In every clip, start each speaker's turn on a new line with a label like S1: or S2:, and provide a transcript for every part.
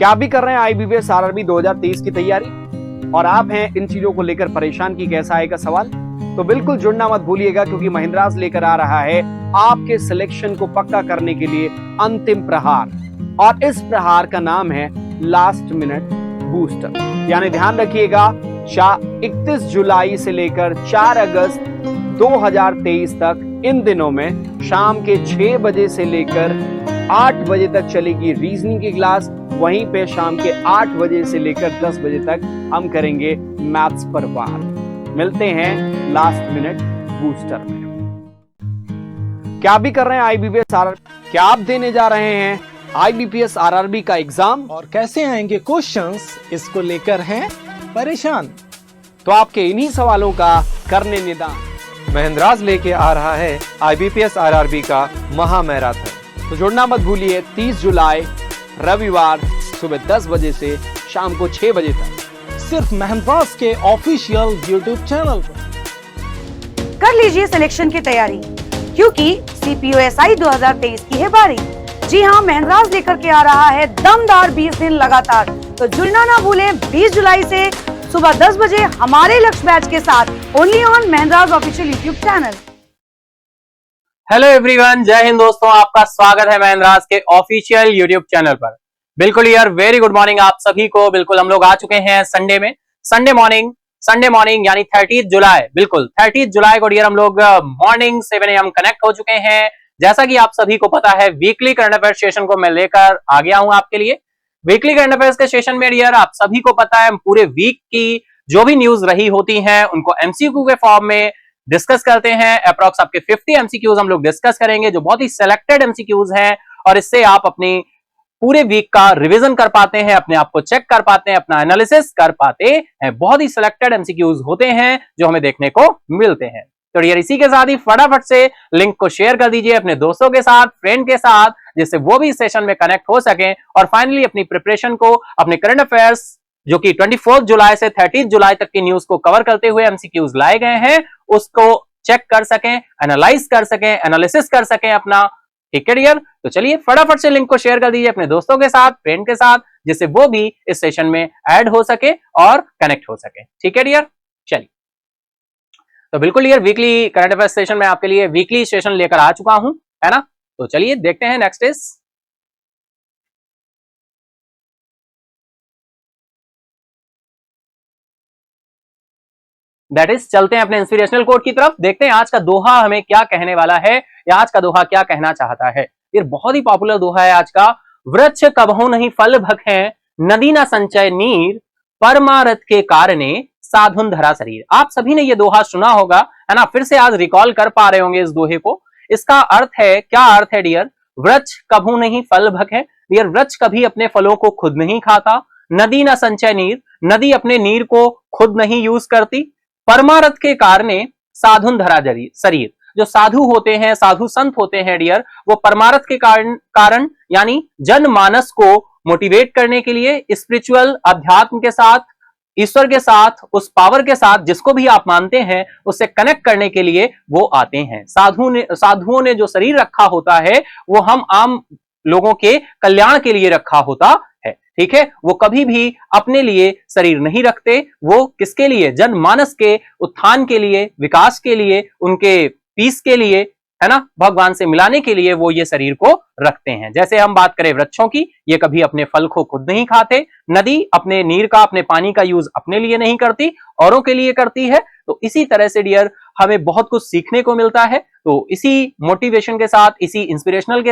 S1: क्या भी कर रहे हैं आईबीपीएस आरआरबी 2023 की तैयारी और आप हैं इन चीजों को लेकर परेशान कि कैसा आएगा सवाल, तो बिल्कुल जुड़ना मत भूलिएगा क्योंकि महिंद्राज लेकर आ रहा है आपके सिलेक्शन को पक्का करने के लिए अंतिम प्रहार। और इस प्रहार का नाम है लास्ट मिनट बूस्टर। यानी ध्यान रखिएगा 31 जुलाई से लेकर 4 अगस्त 2023 तक इन दिनों में शाम के 6 बजे से लेकर 8 बजे तक चलेगी रीजनिंग की क्लास। वहीं पे शाम के 8 बजे से लेकर 10 बजे तक हम करेंगे मैथ्स पर वार। मिलते हैं लास्ट मिनट बूस्टर में। क्या भी कर रहे हैं आईबीपीएस आरआरबी, क्या आप देने जा रहे हैं आईबीपीएस आरआरबी का एग्जाम
S2: और कैसे आएंगे क्वेश्चंस, इसको लेकर हैं परेशान?
S1: तो आपके इन्हीं सवालों का करने निदान
S3: महिंद्राज लेके आ रहा है आईबीपीएस आरआरबी का महा मैराथन।
S1: तो जुड़ना मत भूलिए 30 जुलाई रविवार सुबह 10 बजे से शाम को 6 बजे तक
S2: सिर्फ महिंद्राज के ऑफिशियल यूट्यूब चैनल पर।
S4: कर लीजिए सिलेक्शन की तैयारी क्योंकि सीपीओएसआई 2023 की है बारी। जी हाँ, महिंद्राज लेकर के आ रहा है दमदार 20 दिन लगातार। तो जुड़ना ना भूलें 20 जुलाई से सुबह 10 बजे हमारे लक्ष्य बैच के साथ only on Mahindra's official YouTube channel.
S5: Hello everyone, जय हिंद दोस्तों, आपका स्वागत है महिंद्राज के ऑफिशियल यूट्यूब चैनल पर। बिल्कुल यार, वेरी गुड मॉर्निंग आप सभी को। बिल्कुल हम लोग आ चुके हैं संडे में, संडे मॉर्निंग यानी 30 जुलाई। बिल्कुल 30 जुलाई को डियर हम लोग मॉर्निंग 7 AM कनेक्ट हो चुके हैं। जैसा कि आप सभी को पता है, वीकली करंट अफेयर सेशन को मैं लेकर आ गया हूं आपके लिए। वीकली करंट अफेयर्स के सेशन में डियर आप सभी को पता है, पूरे वीक की जो भी न्यूज रही होती हैं उनको एमसीक्यू के फॉर्म में डिस्कस करते हैं। अप्रॉक्स आपके 50 एमसीक्यूज हम लोग डिस्कस करेंगे, जो बहुत ही सिलेक्टेड एमसीक्यूज हैं, और इससे आप अपनी पूरे वीक का रिवीजन कर पाते हैं, अपने आप को चेक कर पाते हैं, अपना एनालिसिस कर पाते हैं। बहुत ही सिलेक्टेड एमसीक्यूज होते हैं जो हमें देखने को मिलते हैं। तो यार इसी के साथ ही फटाफट से लिंक को शेयर कर दीजिए अपने दोस्तों के साथ, फ्रेंड के साथ, जिससे वो भी इस सेशन में कनेक्ट हो सके और फाइनली अपनी प्रिपरेशन को, अपने करंट अफेयर्स जो कि 24 जुलाई से 30 जुलाई तक की न्यूज को कवर करते हुए एमसीक्यूज लाए गए हैं, उसको चेक कर सकें, एनालाइज कर सकें, एनालिसिस कर सकें अपना। ठीक है डियर, तो चलिए फटाफट से लिंक को शेयर कर दीजिए अपने दोस्तों के साथ, फ्रेंड के साथ, जिससे वो भी इस सेशन में ऐड हो सके और कनेक्ट हो सके। ठीक है डियर, चलिए। तो बिल्कुल यार, वीकली करंट अफेयर सेशन में आपके लिए वीकली सेशन लेकर आ चुका हूं, है ना। तो चलिए देखते हैं नेक्स्ट इज दैट इज, चलते हैं अपने इंस्पिरेशनल कोट की तरफ। देखते हैं आज का दोहा हमें क्या कहने वाला है, या आज का दोहा क्या कहना चाहता है। ये बहुत ही पॉपुलर दोहा है आज का। वृक्ष कबहु नहीं फल भखे, नदी ना संचय नीर, परमारथ के कारणे साधुन धरा शरीर। आप सभी ने ये दोहा सुना होगा, है ना। फिर से आज रिकॉल कर पा रहे होंगे इस दोहे को। इसका अर्थ है, क्या अर्थ है डियर? वृक्ष कबहु नहीं फल भखे, डियर वृक्ष कभी अपने फलों को खुद नहीं खाता। नदी ना संचय नीर, नदी अपने नीर को खुद नहीं यूज करती। परमारथ के कारणे साधुन धरा शरीर, जो साधु होते हैं, साधु संत होते हैं डियर, वो परमारथ के कारण यानी जनमानस को मोटिवेट करने के लिए, स्पिरिचुअल अध्यात्म के साथ, ईश्वर के साथ, उस पावर के साथ जिसको भी आप मानते हैं, उससे कनेक्ट करने के लिए वो आते हैं। साधुओं ने जो शरीर रखा होता है वो हम आम लोगों के कल्याण के लिए रखा होता है। ठीक है, वो कभी भी अपने लिए शरीर नहीं रखते, वो किसके लिए? जनमानस के उत्थान के लिए, विकास के लिए, उनके पीस के लिए, है ना, भगवान से मिलाने के लिए वो ये शरीर को रखते हैं। जैसे हम बात करें वृक्षों की, ये कभी अपने फल को खुद नहीं खाते। नदी अपने नीर का, अपने पानी का यूज अपने लिए नहीं करती, औरों के लिए करती है। तो इसी तरह से डियर हमें बहुत कुछ सीखने को मिलता है। तो इसी मोटिवेशन के साथ, इसी इंस्पिरेशन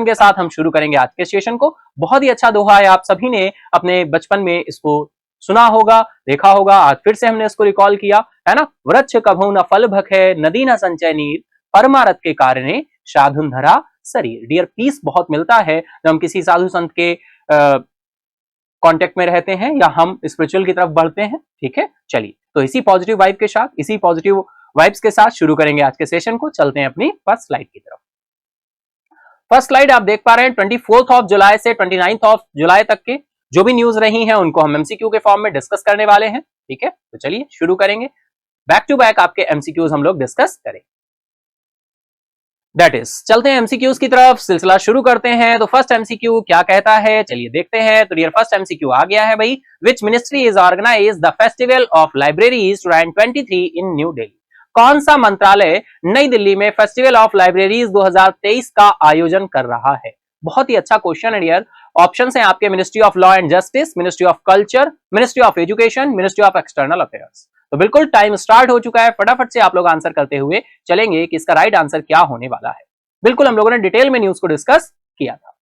S5: के साथ हम शुरू करेंगे आज के सेशन को। बहुत ही अच्छा दोहा है, आप सभी ने अपने बचपन में इसको सुना होगा, देखा होगा। आज फिर से हमने इसको रिकॉल किया, है ना। वृक्ष कभू न फल भखे, नदी न संचय नीर, परमारथ के कारणे साधुन धरा शरीर। डियर पीस बहुत मिलता है जब हम किसी साधु संत के कांटेक्ट में रहते हैं या हम स्पिरिचुअल की तरफ बढ़ते हैं। ठीक है, चलिए तो इसी पॉजिटिव वाइब के साथ, इसी पॉजिटिव वाइब्स के साथ शुरू करेंगे आज के सेशन को। चलते हैं अपनी फर्स्ट स्लाइड की तरफ। फर्स्ट स्लाइड आप देख पा रहे हैं 24 जुलाई से 29 जुलाई तक के जो भी न्यूज रही हैं उनको हम एमसीक्यू के फॉर्म में डिस्कस करने वाले हैं। ठीक है, तो चलिए शुरू करेंगे। बैक टू बैक आपके एमसीक्यूज हम लोग डिस्कस करें। दैट इज चलते हैं एमसीक्यूज की तरफ, सिलसिला शुरू करते हैं। तो फर्स्ट एमसीक्यू क्या कहता है, चलिए देखते हैं। तो डियर फर्स्ट एमसीक्यू आ गया है भाई, which ministry is organise the festival of libraries 2023 in new Delhi. कौन सा मंत्रालय नई दिल्ली में फेस्टिवल ऑफ लाइब्रेरीज 2023 का आयोजन कर रहा है? बहुत ही अच्छा क्वेश्चन है डियर। ऑप्शंस हैं आपके, ministry of law and justice, ministry of culture, ministry of education, ministry of external affairs. तो बिल्कुल टाइम स्टार्ट हो चुका है, फटाफट से आप लोग आंसर करते हुए चलेंगे कि इसका राइट आंसर क्या होने वाला है। बिल्कुल हम लोगों ने डिटेल में न्यूज को डिस्कस किया था।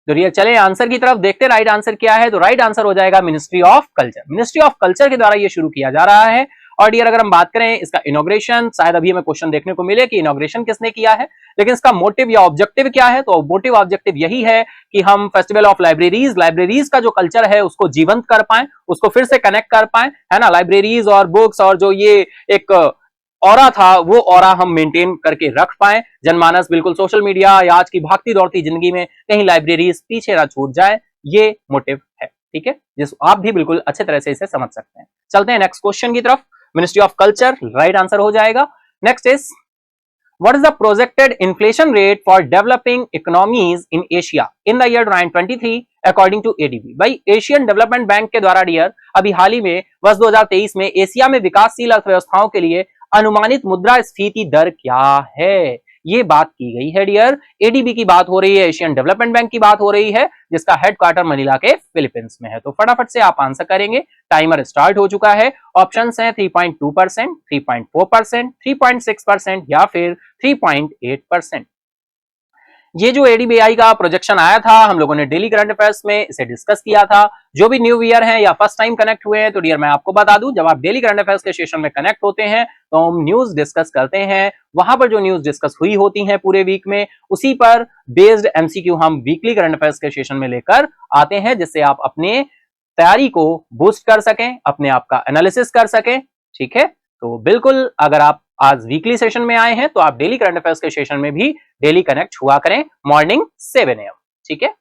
S5: तो रियल चले आंसर की तरफ देखते हैं, राइट आंसर क्या है। तो राइट आंसर हो जाएगा ministry of culture. Ministry of culture के द्वारा ये शुरू किया जा रहा है। और डियर अगर हम बात करें इसका इनॉग्रेशन, शायद अभी हमें क्वेश्चन देखने को मिले कि इनॉग्रेशन किसने किया है, लेकिन इसका मोटिव या ऑब्जेक्टिव क्या है? तो मोटिव ऑब्जेक्टिव यही है कि हम फेस्टिवल ऑफ लाइब्रेरीज का जो कल्चर है उसको जीवंत कर पाए, उसको फिर से कनेक्ट कर पाए, है ना। लाइब्रेरीज और बुक्स और जो ये एक ऑरा था वो ऑरा हम मेंटेन करके रख पाए। जनमानस बिल्कुल सोशल मीडिया या आज की भागती दौड़ती जिंदगी में कहीं लाइब्रेरीज पीछे ना छूट जाए, ये मोटिव है, ठीक है, जिस आप भी बिल्कुल अच्छे तरह से इसे समझ सकते हैं। चलते हैं नेक्स्ट क्वेश्चन की तरफ। Ministry of culture right answer हो जाएगा। Next is what is the projected inflation rate for developing economies in Asia in the year 2023 according to ADB. भाई एशियन डेवलपमेंट बैंक के द्वारा डियर अभी हाल ही में वर्ष 2023 में एशिया में विकासशील अर्थव्यवस्थाओं के लिए अनुमानित मुद्रास्फीति दर क्या है, ये बात की गई है डियर। एडीबी की बात हो रही है, एशियन डेवलपमेंट बैंक की बात हो रही है, जिसका हेडक्वार्टर मनीला के फिलीपींस में है। तो फटाफट से आप आंसर करेंगे, टाइमर स्टार्ट हो चुका है। ऑप्शंस हैं 3.2%, 3.4%, 3.6% या फिर 3.8%। ये जो एडीबीआई का प्रोजेक्शन आया था, हम लोगों ने डेली करंट अफेयर्स में इसे डिस्कस किया था। जो भी न्यू ईयर है या फर्स्ट टाइम कनेक्ट हुए हैं तो डियर मैं आपको बता दूं, जब आप डेली करंट अफेयर्स के सेशन में कनेक्ट होते हैं तो हम न्यूज डिस्कस करते हैं। वहां पर जो न्यूज डिस्कस हुई होती है पूरे वीक में, उसी पर बेस्ड एमसीक्यू हम वीकली करंट अफेयर्स के सेशन में लेकर आते हैं, जिससे आप अपने तैयारी को बूस्ट कर सकें, अपने आप का एनालिसिस कर सकें, ठीक है। तो बिल्कुल अगर आप आज वीकली सेशन में आए हैं तो आप डेली करंट अफेयर्स के सेशन में भी डेली कनेक्ट हुआ करें मॉर्निंग 7 AM, ठीक है।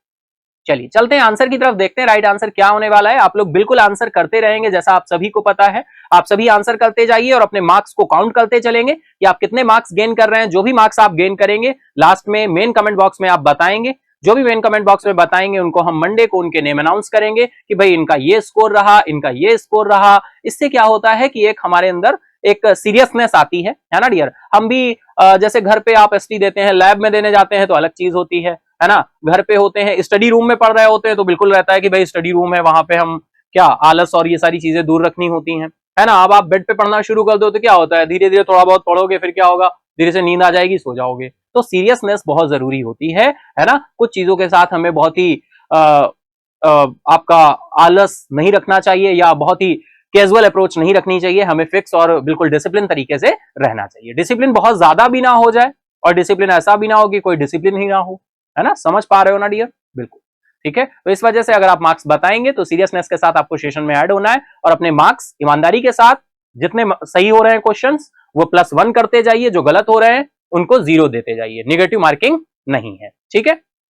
S5: चलिए चलते हैं आंसर की तरफ, देखते हैं राइट आंसर क्या होने वाला है। आप लोग बिल्कुल आंसर करते रहेंगे, जैसा आप सभी को पता है। आप सभी आंसर करते जाइए और अपने मार्क्स को काउंट करते चलेंगे कि आप कितने मार्क्स गेन कर रहे हैं। जो भी मार्क्स आप गेन करेंगे लास्ट में मेन कमेंट बॉक्स में आप बताएंगे। जो भी मेन कमेंट बॉक्स में बताएंगे उनको हम मंडे को उनके नेम अनाउंस करेंगे कि भाई इनका ये स्कोर रहा, इनका ये स्कोर रहा। इससे क्या होता है कि एक हमारे अंदर एक सीरियसनेस आती है ना डियर। हम भी जैसे घर पे आप एसटी देते हैं, लैब में देने जाते हैं तो अलग चीज होती है ना। घर पे होते हैं, स्टडी रूम में पढ़ रहे होते हैं तो बिल्कुल रहता है कि भाई स्टडी रूम है, वहां पे हम क्या आलस और ये सारी चीजें दूर रखनी होती हैं, है ना। अब आप बेड पे पढ़ना शुरू कर दो तो क्या होता है, धीरे धीरे थोड़ा बहुत पढ़ोगे, फिर क्या होगा, धीरे से नींद आ जाएगी, सो जाओगे। तो सीरियसनेस बहुत जरूरी होती है ना। कुछ चीजों के साथ हमें बहुत ही आपका आलस नहीं रखना चाहिए या बहुत ही कैजुअल अप्रोच नहीं रखनी चाहिए। हमें फिक्स और बिल्कुल डिसिप्लिन तरीके से रहना चाहिए। डिसिप्लिन बहुत ज्यादा भी ना हो जाए और डिसिप्लिन ऐसा भी ना हो कि कोई डिसिप्लिन ही ना हो, है ना। समझ पा रहे हो ना डियर, बिल्कुल ठीक है। तो इस वजह से अगर आप मार्क्स बताएंगे तो सीरियसनेस के साथ आपको सेशन में ऐड होना है और अपने मार्क्स ईमानदारी के साथ, जितने सही हो रहे हैं क्वेश्चंस वो +1 करते जाइए, जो गलत हो रहे हैं उनको 0 देते जाइए। नेगेटिव मार्किंग नहीं है, ठीक है।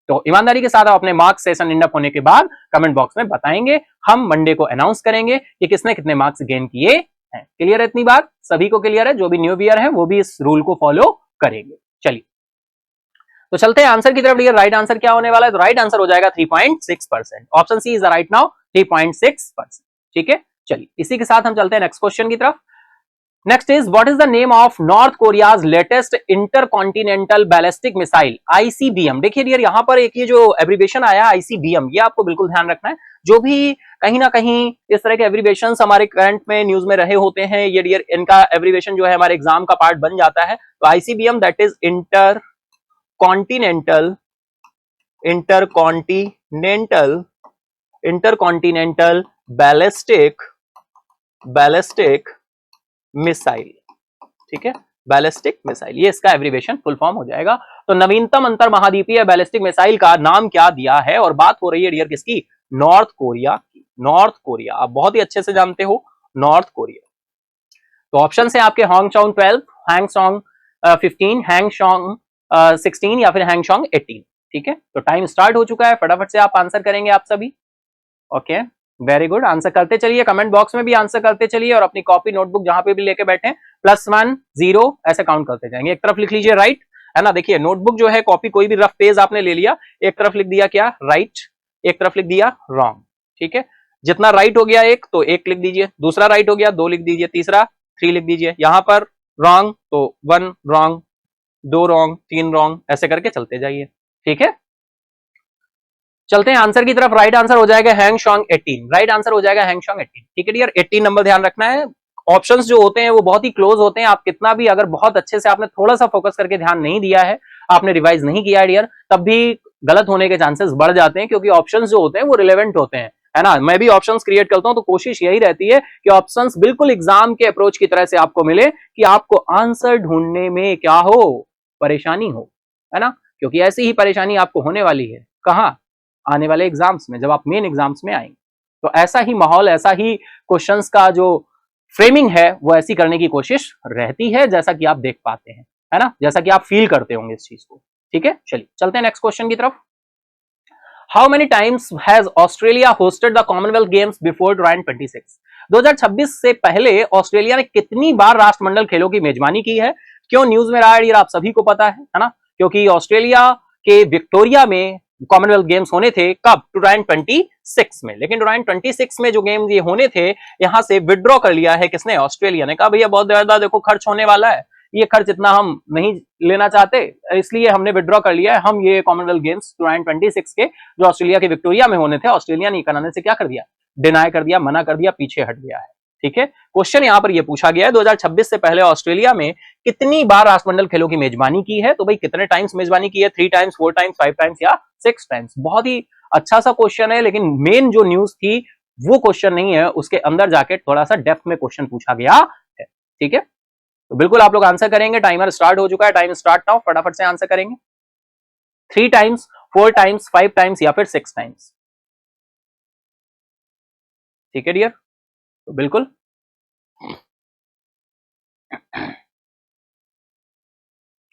S5: तो ईमानदारी के साथ आप अपने मार्क्स सेशन इंड अप होने के बाद कमेंट बॉक्स में बताएंगे। हम मंडे को अनाउंस करेंगे कि किसने कितने मार्क्स गेन किए हैं। क्लियर है इतनी बात? सभी को क्लियर है? जो भी न्यू ईयर है वो भी इस रूल को फॉलो करेंगे। चलिए तो चलते हैं आंसर की तरफ। डियर राइट आंसर क्या होने वाला है? तो राइट आंसर हो जाएगा 3.6%। Option C is the right now 3.6%, ठीक है। चलिए इसी के साथ हम चलते हैं नेक्स्ट क्वेश्चन की तरफ। Next is what is the name of north Korea's latest intercontinental ballistic missile ICBM। देखिए डियर यहाँ पर एक ये जो एब्रिविएशन आया ICBM, ये आपको बिल्कुल ध्यान रखना है। जो भी कहीं ना कहीं इस तरह के एब्रिविएशंस हमारे करंट में न्यूज में रहे होते हैं, ये डियर इनका एब्रिविएशन जो है हमारे एग्जाम का पार्ट बन जाता है। तो ICBM that is intercontinental ballistic missile, ठीक है। बैलिस्टिक मिसाइल, ये इसका एब्रिविएशन फुल फॉर्म हो जाएगा। तो नवीनतम अंतर महाद्वीपीय बैलिस्टिक मिसाइल का नाम क्या दिया है? और बात हो रही है डियर किसकी? नॉर्थ कोरिया की। नॉर्थ कोरिया आप बहुत ही अच्छे से जानते हो, नॉर्थ कोरिया। तो ऑप्शन है आपके हांगचोंग 12, हैंगसोंग 15, हैंगशोंग 16 या फिर हैंगशोंग 18, ठीक है। तो टाइम स्टार्ट हो चुका है, फटाफट से आप आंसर करेंगे आप सभी। ओके वेरी गुड, आंसर करते चलिए, कमेंट बॉक्स में भी आंसर करते चलिए और अपनी कॉपी नोटबुक जहां पे भी लेके बैठे +1 0 ऐसे काउंट करते जाएंगे। एक तरफ लिख लीजिए राइट, है ना। देखिए नोटबुक जो है, कॉपी कोई भी रफ पेज आपने ले लिया, एक तरफ लिख दिया क्या, राइट, एक तरफ लिख दिया रॉन्ग, ठीक है। जितना राइट हो गया एक, तो एक लिख दीजिए, दूसरा राइट हो गया 2 लिख दीजिए, तीसरा 3 लिख दीजिए, यहां पर रॉन्ग तो 1 रॉन्ग, 2 रॉन्ग, 3 रॉन्ग, ऐसे करके चलते जाइए, ठीक है। चलते हैं आंसर की तरफ। राइट आंसर हो जाएगा हैंगशॉन्ग 18, राइट आंसर हो जाएगा हैंगशॉन्ग 18, ठीक है डियर। 18 नंबर ध्यान रखना है। ऑप्शंस जो होते हैं वो बहुत ही क्लोज होते हैं, आप कितना भी अगर बहुत अच्छे से आपने थोड़ा सा फोकस करके ध्यान नहीं दिया है, आपने रिवाइज नहीं किया है डियर, तब भी गलत होने के चांसेस बढ़ जाते हैं, क्योंकि ऑप्शंस जो होते हैं वो रिलेवेंट होते हैं, है ना। मैं भी ऑप्शंस क्रिएट करता हूं तो कोशिश यही रहती है कि ऑप्शंस बिल्कुल एग्जाम के अप्रोच की तरह से आपको मिले, कि आपको आंसर ढूंढने में क्या हो, परेशानी हो, है ना। क्योंकि ऐसी ही परेशानी आपको होने वाली है, कहां, आने वाले एग्जाम्स में, जब आप मेन एग्जाम्स में आएंगे। तो ऐसा ही माहौल, ऐसा ही क्वेश्चंस का जो फ्रेमिंग है वो ऐसी करने की कोशिश रहती है, जैसा कि आप देख पाते हैं, है ना, जैसा कि आप फील करते होंगे इस चीज को, ठीक है। चलिए चलते हैं नेक्स्ट क्वेश्चन की तरफ। How many times has Australia hosted the commonwealth games before 2026? 2026 से पहले ऑस्ट्रेलिया ने कितनी बार राष्ट्रमंडल खेलों की मेजबानी की है? क्यों न्यूज में रहा है, आप सभी को पता है ना, क्योंकि ऑस्ट्रेलिया के विक्टोरिया में कॉमनवेल्थ गेम्स होने थे, कब, 2026 में। लेकिन 2026 में जो गेम्स ये होने थे, यहां से विड्रॉ कर लिया है किसने, ऑस्ट्रेलिया ने। कहा भैया बहुत ज्यादा देखो खर्च होने वाला है, ये खर्च इतना हम नहीं लेना चाहते, इसलिए हमने विड्रॉ कर लिया है। हम ये कॉमनवेल्थ गेम्स 2026 के जो ऑस्ट्रेलिया के विक्टोरिया में होने थे, ऑस्ट्रेलिया ने कराने से क्या कर दिया, डिनाई कर दिया, मना कर दिया, पीछे हट गया है, ठीक है। क्वेश्चन यहां पर यह पूछा गया है 2026 से पहले ऑस्ट्रेलिया में कितनी बार राष्ट्रमंडल खेलों की मेजबानी की है? तो भाई कितने टाइम्स मेजबानी की है, 3 टाइम्स, 4 टाइम्स, 5 टाइम्स या 6 टाइम्स? बहुत ही अच्छा सा क्वेश्चन है, लेकिन मेन जो न्यूज थी वो क्वेश्चन नहीं है, उसके अंदर जाके थोड़ा सा डेप्थ में क्वेश्चन पूछा गया है, ठीक है। तो बिल्कुल आप लोग आंसर करेंगे, टाइमर स्टार्ट हो चुका है, टाइम स्टार्ट नाउ, फटाफट से आंसर करेंगे। 3 टाइम्स, 4 टाइम्स, 5 टाइम्स या फिर 6 टाइम्स, ठीक है डियर। तो बिल्कुल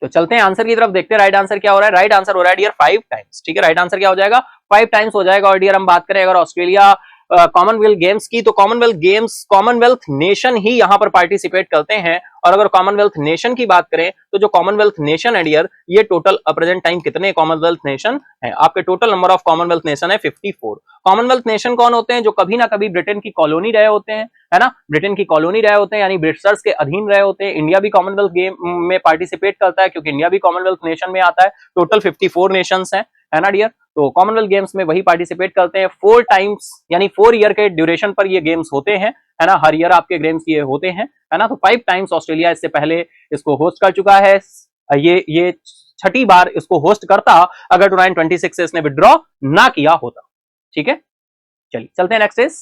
S5: तो चलते हैं आंसर की तरफ, देखते हैं राइट आंसर क्या हो रहा है। राइट आंसर हो रहा है डियर 5 टाइम्स, ठीक है। राइट आंसर क्या हो जाएगा, 5 टाइम्स हो जाएगा। और डियर हम बात करें अगर ऑस्ट्रेलिया कॉमनवेल्थ गेम्स की, तो कॉमनवेल्थ गेम्स, कॉमनवेल्थ नेशन ही यहां पर पार्टिसिपेट करते हैं। और अगर कॉमनवेल्थ नेशन की बात करें, तो जो कॉमनवेल्थ नेशन है डियर, ये टोटल प्रेजेंट टाइम कितने कॉमनवेल्थ नेशन है, आपके total number of Commonwealth nation है 54। कॉमनवेल्थ नेशन कौन होते हैं, जो कभी ना कभी ब्रिटेन की कॉलोनी रहे होते हैं, है ना, ब्रिटेन की कॉलोनी रहे होते हैं, यानी ब्रिटिशर्स के अधीन रहे होते हैं। इंडिया भी कॉमनवेल्थ गेम में पार्टिसिपेट करता है, क्योंकि इंडिया भी कॉमनवेल्थ नेशन में आता है। टोटल 54 नेशंस हैं, है ना डियर। तो कॉमनवेल्थ गेम्स में वही पार्टिसिपेट करते हैं 4 टाइम्स, यानी 4 ईयर के ड्यूरेशन पर ये गेम्स होते हैं, है ना, हर ईयर आपके गेम्स ये होते हैं, है ना। तो 5 टाइम्स ऑस्ट्रेलिया इससे पहले इसको होस्ट कर चुका है। ये 6ठी बार इसको होस्ट करता अगर 2026 से इसने विड्रॉ ना किया होता, ठीक है। चलिए चलते हैं next is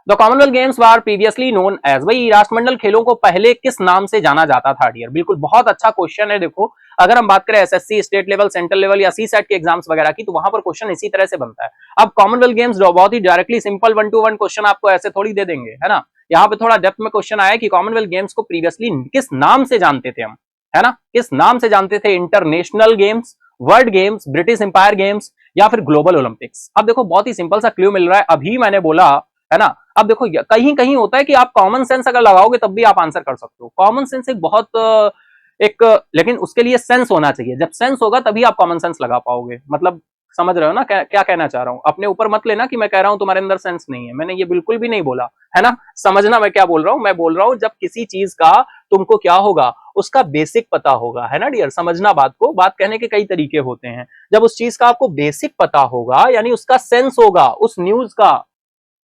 S5: the commonwealth games were previously known as, भाई राष्ट्रमंडल खेलों को पहले किस नाम से जाना जाता था डियर? बिल्कुल बहुत अच्छा क्वेश्चन है। देखो अगर हम बात करें SSC, state level, central level या सीसैट के एग्जाम्स वगैरह की, तो वहां पर क्वेश्चन इसी तरह से बनता है। अब कॉमनवेल्थ गेम्स बहुत ही डायरेक्टली सिंपल 1 to 1 क्वेश्चन आपको ऐसे थोड़ी दे देंगे, है ना। यहाँ पे थोड़ा डेप्थ में क्वेश्चन आया कि कॉमनवेल्थ गेम्स को प्रीवियसली किस नाम से जानते थे हम, है ना, किस नाम से जानते थे? International games, world games, British empire games या फिर ग्लोबल ओलंपिक्स। अब देखो बहुत ही सिंपल सा क्लू मिल रहा है, अभी मैंने बोला, है ना। अब देखो कहीं कहीं होता है कि आप कॉमन सेंस अगर लगाओगे तब भी आप आंसर कर सकते हो। कॉमन सेंस एक बहुत लेकिन उसके लिए सेंस होना चाहिए। जब सेंस होगा तभी आप कॉमन सेंस लगा पाओगे। मतलब समझ रहे हो ना क्या कहना चाह रहा हूं? अपने ऊपर मत लेना कि मैं कह रहा हूं तुम्हारे अंदर सेंस नहीं है, मैंने ये बिल्कुल भी नहीं बोला, है ना। समझना मैं क्या बोल रहा हूं। मैं बोल रहा हूं जब किसी चीज का तुमको क्या होगा, उसका बेसिक पता होगा, है ना डियर। समझना बात को, बात कहने के कई तरीके होते हैं। जब उस चीज का आपको बेसिक पता होगा, यानी उसका सेंस होगा उस न्यूज का,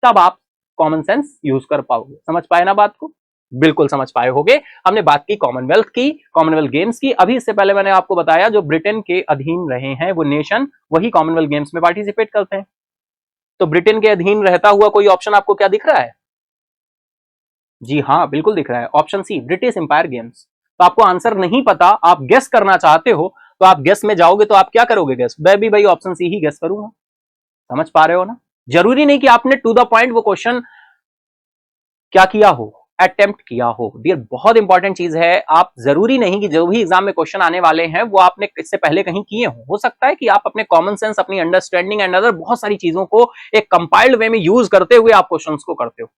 S5: तब आप कॉमन सेंस यूज कर पाओगे। समझ पाए ना बात को? बिल्कुल समझ पाए होगे। हमने बात की कॉमनवेल्थ की, कॉमनवेल्थ गेम्स की। अभी इससे पहले मैंने आपको बताया जो ब्रिटेन के अधीन रहे हैं वो नेशन, वही कॉमनवेल्थ गेम्स में पार्टिसिपेट करते हैं। तो ब्रिटेन के अधीन रहता हुआ कोई ऑप्शन आपको क्या दिख रहा है? जी हाँ बिल्कुल दिख रहा है, option C, British empire games. तो आपको आंसर नहीं पता, आप गेस करना चाहते हो, तो आप गेस में जाओगे तो आप क्या करोगे गेस? मैं भी भाई ऑप्शन सी ही गेस करूंगा। समझ पा रहे हो ना? जरूरी नहीं कि आपने टू द पॉइंट वो क्वेश्चन क्या किया हो, अटेम्प्ट किया हो। डियर बहुत इंपॉर्टेंट चीज है, आप जरूरी नहीं कि जो भी एग्जाम में क्वेश्चन आने वाले हैं वो आपने इससे पहले कहीं किए हो सकता है कि आप अपने कॉमन सेंस, अपनी अंडरस्टैंडिंग एंड अदर बहुत सारी चीजों को एक कंपाइल्ड वे में यूज करते हुए आप क्वेश्चंस को करते हो,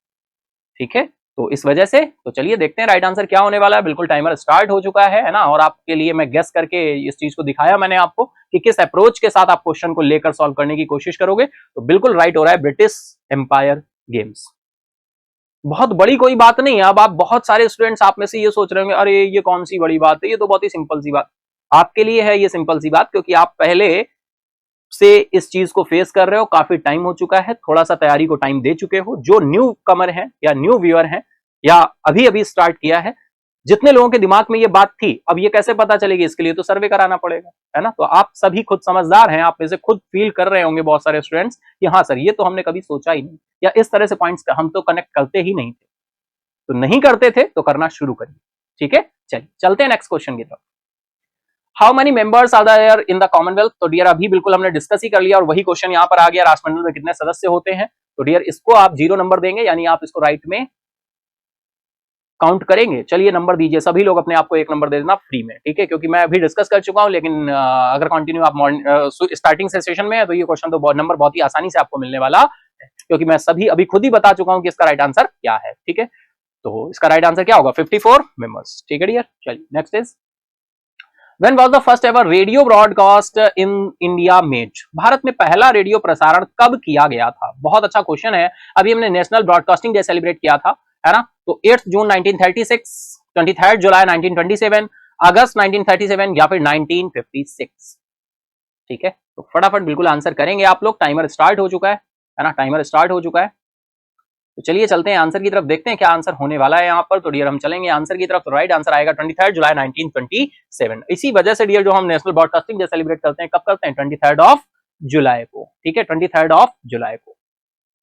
S5: ठीक है। तो इस वजह से तो चलिए देखते हैं राइट आंसर क्या होने वाला है। बिल्कुल टाइमर स्टार्ट हो चुका है ना, और आपके लिए मैं गेस करके इस चीज को दिखाया मैंने आपको कि किस अप्रोच के साथ आप क्वेश्चन को लेकर सॉल्व करने की कोशिश करोगे। तो बिल्कुल राइट हो रहा है, ब्रिटिश एम्पायर गेम्स। बहुत बड़ी कोई बात नहीं है। अब आप बहुत सारे स्टूडेंट्स आप में से ये सोच रहे होंगे अरे ये कौन सी बड़ी बात है, ये तो बहुत ही सिंपल सी बात। आपके लिए है ये सिंपल सी बात, क्योंकि आप पहले से इस चीज को फेस कर रहे हो, काफी टाइम हो चुका है, थोड़ा सा तैयारी को टाइम दे चुके हो। जो न्यू कमर है या न्यू व्यूअर है या अभी अभी स्टार्ट किया है, जितने लोगों के दिमाग में ये बात थी, अब ये कैसे पता चलेगी, इसके लिए तो सर्वे कराना पड़ेगा, है ना। तो आप सभी खुद समझदार हैं, आप में से खुद फील कर रहे होंगे बहुत सारे स्टूडेंट्स कि हाँ सर ये तो हमने कभी सोचा ही नहीं, या इस तरह से पॉइंट्स हम तो कनेक्ट करते ही नहीं थे। तो नहीं करते थे तो करना शुरू करिए, ठीक है। चलिए चलते हैं नेक्स्ट क्वेश्चन की तरफ। How many members are there in the commonwealth. तो डियर अभी बिल्कुल हमने डिस्कस ही कर लिया और वही क्वेश्चन यहां पर आ गया, राष्ट्रमंडल में कितने सदस्य होते हैं। तो डियर इसको आप 0 नंबर देंगे, यानी आप इसको राइट में काउंट करेंगे। चलिए नंबर दीजिए, सभी लोग अपने आप को 1 नंबर दे देना फ्री में, ठीक है, क्योंकि मैं अभी डिस्कस कर चुका हूं। लेकिन अगर कंटिन्यू आप स्टार्टिंग से सेशन में है तो ये क्वेश्चन तो नंबर बहुत ही आसानी से आपको मिलने वाला है, क्योंकि मैं सभी अभी खुद ही बता चुका हूं कि इसका राइट आंसर क्या है, ठीक है। तो इसका राइट आंसर क्या होगा, 54 मेंबर्स, ठीक है डियर। चलिए next is When was the first ever radio broadcast in India made? Bharat में पहला रेडियो प्रसारण कब किया गया था। बहुत अच्छा क्वेश्चन है। अभी हमने नेशनल ब्रॉडकास्टिंग डे सेलिब्रेट किया था, है ना। तो 8 जून 1936, 23 जुलाई 1927, अगस्त 1937 या फिर 1956, ठीक है। तो फटाफट बिल्कुल आंसर करेंगे आप लोग। टाइमर स्टार्ट हो चुका है ना, टाइमर स्टार्ट हो चुका है। तो चलिए चलते हैं आंसर की तरफ, देखते हैं क्या आंसर होने वाला है यहाँ पर। तो डियर हम चलेंगे आंसर की तरफ। तो राइट आंसर आएगा 23 जुलाई 1927। इसी वजह से डियर जो हम नेशनल ब्रॉडकास्टिंग डे सेलिब्रेट करते हैं, कब करते हैं, 23 जुलाई को, ठीक है, 23 जुलाई को,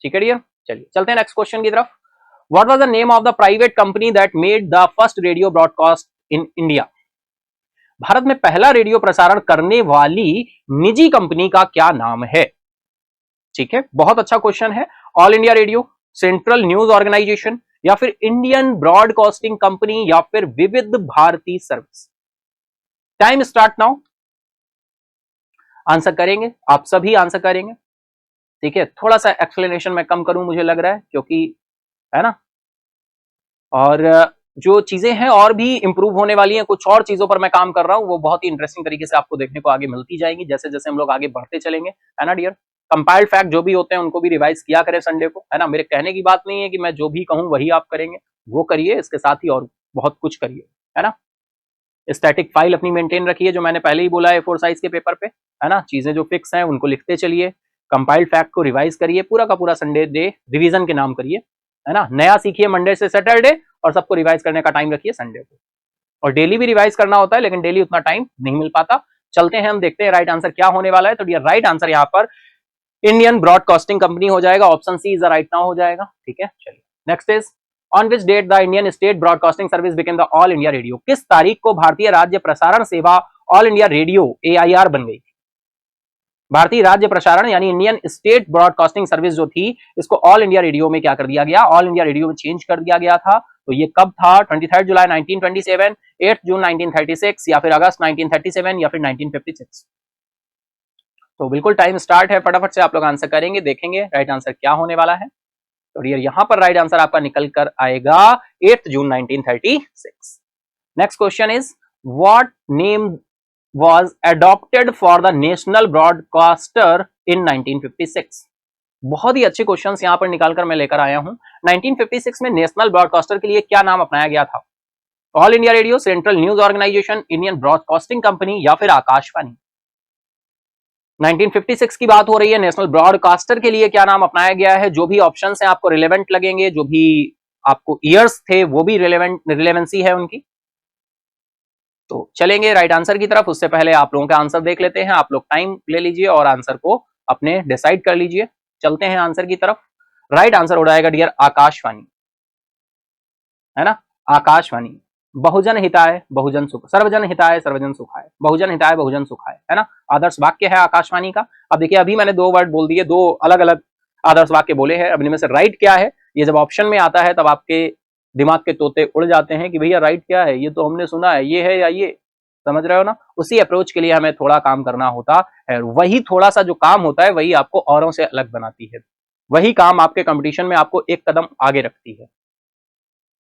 S5: ठीक है डियर। चलिए चलते हैं नेक्स्ट क्वेश्चन की तरफ। What was the name of the private company that made the first radio broadcast in India. Bharat में पहला रेडियो प्रसारण करने वाली निजी कंपनी का क्या नाम है, ठीक है। बहुत अच्छा क्वेश्चन है। All India radio, central news organisation, या फिर इंडियन ब्रॉडकास्टिंग कंपनी, या फिर Vividh Bharati service. Time start now. Answer करेंगे आप सभी, आंसर करेंगे, ठीक है। थोड़ा सा एक्सप्लेनेशन मैं कम करूं मुझे लग रहा है, क्योंकि है ना, और जो चीजें हैं और भी इंप्रूव होने वाली हैं, कुछ और चीजों पर मैं काम कर रहा हूं, वो बहुत ही इंटरेस्टिंग तरीके से आपको देखने को आगे मिलती जाएंगी जैसे जैसे हम लोग आगे बढ़ते चलेंगे, है ना डियर। कंपाइल्ड फैक्ट जो भी होते हैं उनको भी रिवाइज किया करें संडे को, है ना। मेरे कहने की बात नहीं है कि मैं जो भी कहूं वही आप करेंगे, वो करिए, इसके साथ ही और बहुत कुछ करिए, है ना। स्टैटिक फाइल अपनी मेंटेन रखिए, जो मैंने पहले ही बोला है A4 साइज के पेपर पे, है ना। चीजें जो फिक्स हैं उनको लिखते चलिए, कंपाइल्ड फैक्ट को रिवाइज करिए, पूरा का पूरा संडे डे रिवीजन के नाम करिए, है ना। नया सीखिए मंडे से सैटरडे, और सबको रिवाइज करने का टाइम रखिए संडे को। और डेली भी रिवाइज करना होता है, लेकिन डेली उतना टाइम नहीं मिल पाता। चलते हैं हम, देखते हैं राइट आंसर क्या होने वाला है। तो डियर राइट आंसर यहाँ पर इंडियन ब्रॉडकास्टिंग कंपनी हो जाएगा, option C is the right now हो जाएगा, ठीक है। चलिए next is on which date the Indian state broadcasting service became the all India radio. किस तारीख को भारतीय राज्य प्रसारण सेवा ऑल इंडिया रेडियो AIR बन गई। भारतीय राज्य प्रसारण यानी इंडियन स्टेट ब्रॉडकास्टिंग सर्विस जो थी, इसको ऑल इंडिया रेडियो में क्या कर दिया गया, ऑल इंडिया रेडियो में चेंज कर दिया गया था। तो ये कब था, 23 जुलाई 1927, 8 जून 1936, या फिर अगस्त 1937, या फिर 1956। तो बिल्कुल टाइम स्टार्ट है, फटाफट से आप लोग आंसर करेंगे, देखेंगे राइट आंसर क्या होने वाला है। तो डियर यहां पर राइट आंसर आपका निकल कर आएगा 8 जून 1936। Next question is what name was adopted for the national broadcaster in 1956। बहुत ही अच्छे क्वेश्चंस यहां पर निकालकर मैं लेकर आया हूं। 1956 में नेशनल ब्रॉडकास्टर के लिए क्या नाम अपनाया गया था, all India radio, central news organisation, Indian broadcasting company, या फिर आकाशवाणी। 1956 की बात हो रही है, नेशनल ब्रॉडकास्टर के लिए क्या नाम अपनाया गया है। जो भी ऑप्शंस हैं आपको रिलेवेंट लगेंगे, जो भी आपको ईयर्स थे वो भी रिलेवेंसी है उनकी। तो चलेंगे राइट आंसर की तरफ, उससे पहले आप लोगों का आंसर देख लेते हैं। आप लोग टाइम ले लीजिए और आंसर को अपने डिसाइड कर लीजिए। चलते हैं आंसर की तरफ। राइट आंसर हो जाएगा डियर आकाशवाणी, है ना, आकाशवाणी। बहुजन हिताय बहुजन सुख, सर्वजन हिताय सर्वजन सुखाय, बहुजन हिताय बहुजन सुखाय, है ना, आदर्श वाक्य है आकाशवाणी का। अब देखिए अभी मैंने 2 वर्ड बोल दिए, 2 अलग अलग आदर्श वाक्य बोले हैं। अब इनमें से राइट क्या है, ये जब ऑप्शन में आता है तब आपके दिमाग के तोते उड़ जाते हैं कि भैया राइट क्या है, ये तो हमने सुना है, ये है या ये, समझ रहे हो ना। उसी अप्रोच के लिए हमें थोड़ा काम करना होता है। वही थोड़ा सा जो काम होता है वही आपको औरों से अलग बनाती है, वही काम आपके कंपटीशन में आपको एक कदम आगे रखती है।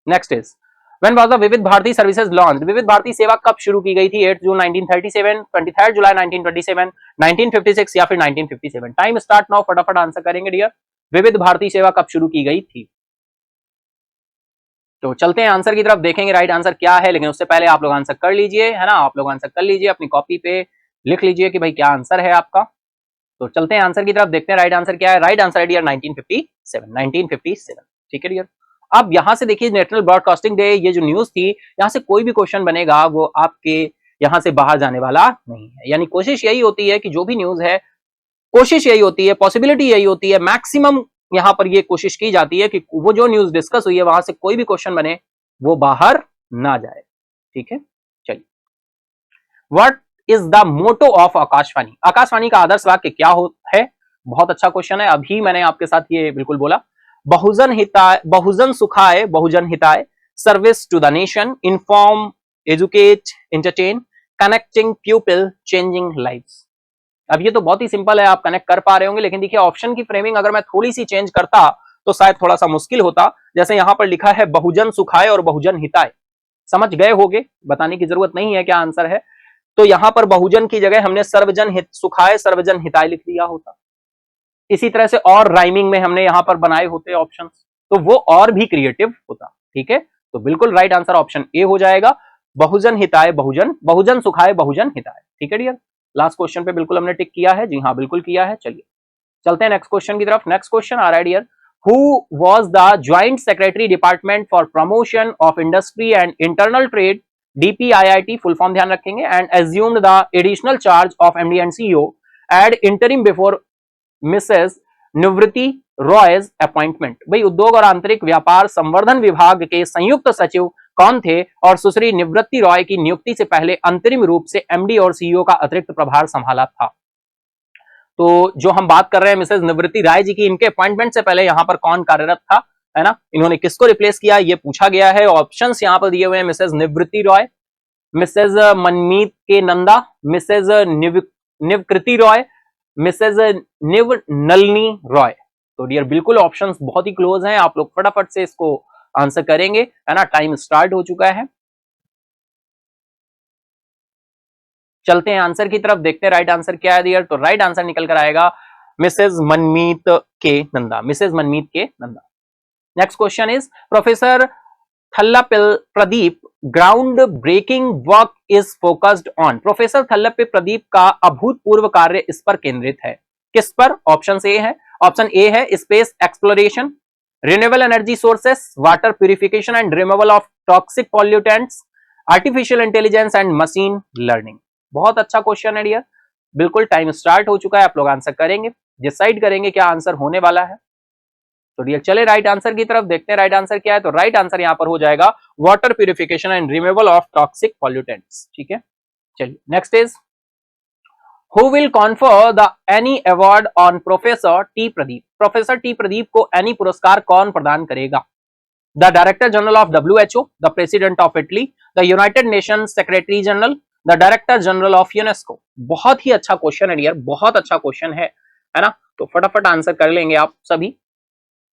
S5: Next is When was the विविध भारती सर्विसेज लॉन्च? विविध भारती सेवा कब शुरू की गई थी? 8 जून 1937, 23 जुलाई 1927, 1956 या फिर 1957? टाइम स्टार्ट नाउ, फटाफट आंसर करेंगे डियर। विविध भारती सेवा कब शुरू की गई थी? तो चलते हैं आंसर की तरफ, देखेंगे राइट आंसर क्या है, लेकिन उससे पहले आप लोग आंसर कर लीजिए, है ना। आप लोग आंसर कर लीजिए, अपनी कॉपी पे लिख लीजिए कि भाई क्या आंसर है आपका। तो चलते हैं आंसर की तरफ, देखते हैं राइट आंसर क्या है। राइट आंसर है डियर 1957। ठीक है डियर। अब यहां से देखिए, नेशनल ब्रॉडकास्टिंग डे, ये जो न्यूज थी, यहां से कोई भी क्वेश्चन बनेगा वो आपके यहां से बाहर जाने वाला नहीं है। यानी कोशिश यही होती है कि जो भी न्यूज है, कोशिश यही होती है, पॉसिबिलिटी यही होती है, मैक्सिमम यहां पर ये कोशिश की जाती है कि वो जो न्यूज डिस्कस हुई है वहां से कोई भी क्वेश्चन बने वो बाहर ना जाए। ठीक है, चलिए। What is the motto of Akashvani? Akashvani का आदर्श वाक्य क्या है? बहुत अच्छा क्वेश्चन है, अभी मैंने आपके साथ ये बिल्कुल बोला। बहुजन हिताय, बहुजन सुखाय, बहुजन हिताय, service to the nation, inform, educate, entertain, connecting people, changing lives. अब ये तो बहुत ही सिंपल है, आप कनेक्ट कर पा रहे होंगे, लेकिन देखिए ऑप्शन की फ्रेमिंग अगर मैं थोड़ी सी चेंज करता तो शायद थोड़ा सा मुश्किल होता। जैसे यहां पर लिखा है बहुजन सुखाय और बहुजन हिताय, समझ गए होंगे, बताने की जरूरत नहीं है क्या आंसर है। तो यहां पर बहुजन की जगह हमने सर्वजन हित सुखाय सर्वजन हिताय लिख दिया होता। इसी तरह से और राइमिंग में हमने यहां पर बनाए होते ऑप्शंस, तो वो और भी क्रिएटिव होता। ठीक है, तो बिल्कुल राइट आंसर ऑप्शन ए हो जाएगा, बहुजन हिताय बहुजन, बहुजन सुखाय बहुजन हिताय। ठीक है डियर, लास्ट क्वेश्चन पे बिल्कुल हमने टिक किया है, जी हाँ बिल्कुल किया है। चलिए चलते हैं नेक्स्ट क्वेश्चन की तरफ। नेक्स्ट क्वेश्चन आ रहा है dear, who was the joint secretary department for promotion of industry and internal trade, DPIIT full form ध्यान रखेंगे, and assumed the additional charge of MD and CEO ad interim before Mrs Nivruti Rai's appointment. भाई उद्योग और आंतरिक व्यापार संवर्धन विभाग के संयुक्त सचिव कौन थे और सुश्री निवृत्ति रॉय की नियुक्ति से पहले अंतरिम रूप से MD और CEO का अतिरिक्त प्रभार संभाला था? तो जो हम बात कर रहे हैं मिसेस निवृत्ति राय जी की, इनके अपॉइंटमेंट से पहले यहां पर कौन कार्यरत था, है ना, इन्होंने किसको रिप्लेस किया, ये पूछा गया है। ऑप्शंस यहां पर दिए हुए हैं, मिसेस निवृत्ति Roy, Mrs Manmeet K Nanda, Mrs निवकृति Roy, Mrs निव नलनी रॉय। तो डियर बिल्कुल ऑप्शंस बहुत ही क्लोज हैं, आप लोग फटाफट से इसको आंसर करेंगे, है ना। टाइम स्टार्ट हो चुका है, चलते हैं आंसर की तरफ, देखते हैं राइट आंसर क्या है डियर। तो राइट आंसर निकल कर आएगा Mrs Manmeet K Nanda, Mrs Manmeet K Nanda. Next question is, professor Thalappil Pradeep ground breaking work is focused on. Professor Thalappil Pradeep का अभूतपूर्व कार्य इस पर केंद्रित है, किस पर? ऑप्शन ए है, ऑप्शन ए है space exploration, renewable energy sources, water purification and removal of toxic pollutants, artificial intelligence and machine learning. बहुत अच्छा क्वेश्चन है डियर, बिल्कुल टाइम स्टार्ट हो चुका है, आप लोग आंसर करेंगे, डिसाइड करेंगे क्या आंसर होने वाला है। तो डियर चले राइट आंसर की तरफ, देखते हैं राइट आंसर क्या है। तो राइट आंसर यहां पर हो जाएगा water purification and removal of toxic pollutants. ठीक है, चलिए next is, who will confer the any award on professor T Pradeep. Professor T Pradeep को एनी पुरस्कार कौन प्रदान करेगा? The director general of WHO, the president of Italy, the United nation secretary general, the director general of UNESCO. बहुत ही अच्छा question है dear, बहुत अच्छा क्वेश्चन है ना। तो फटाफट आंसर कर लेंगे आप सभी,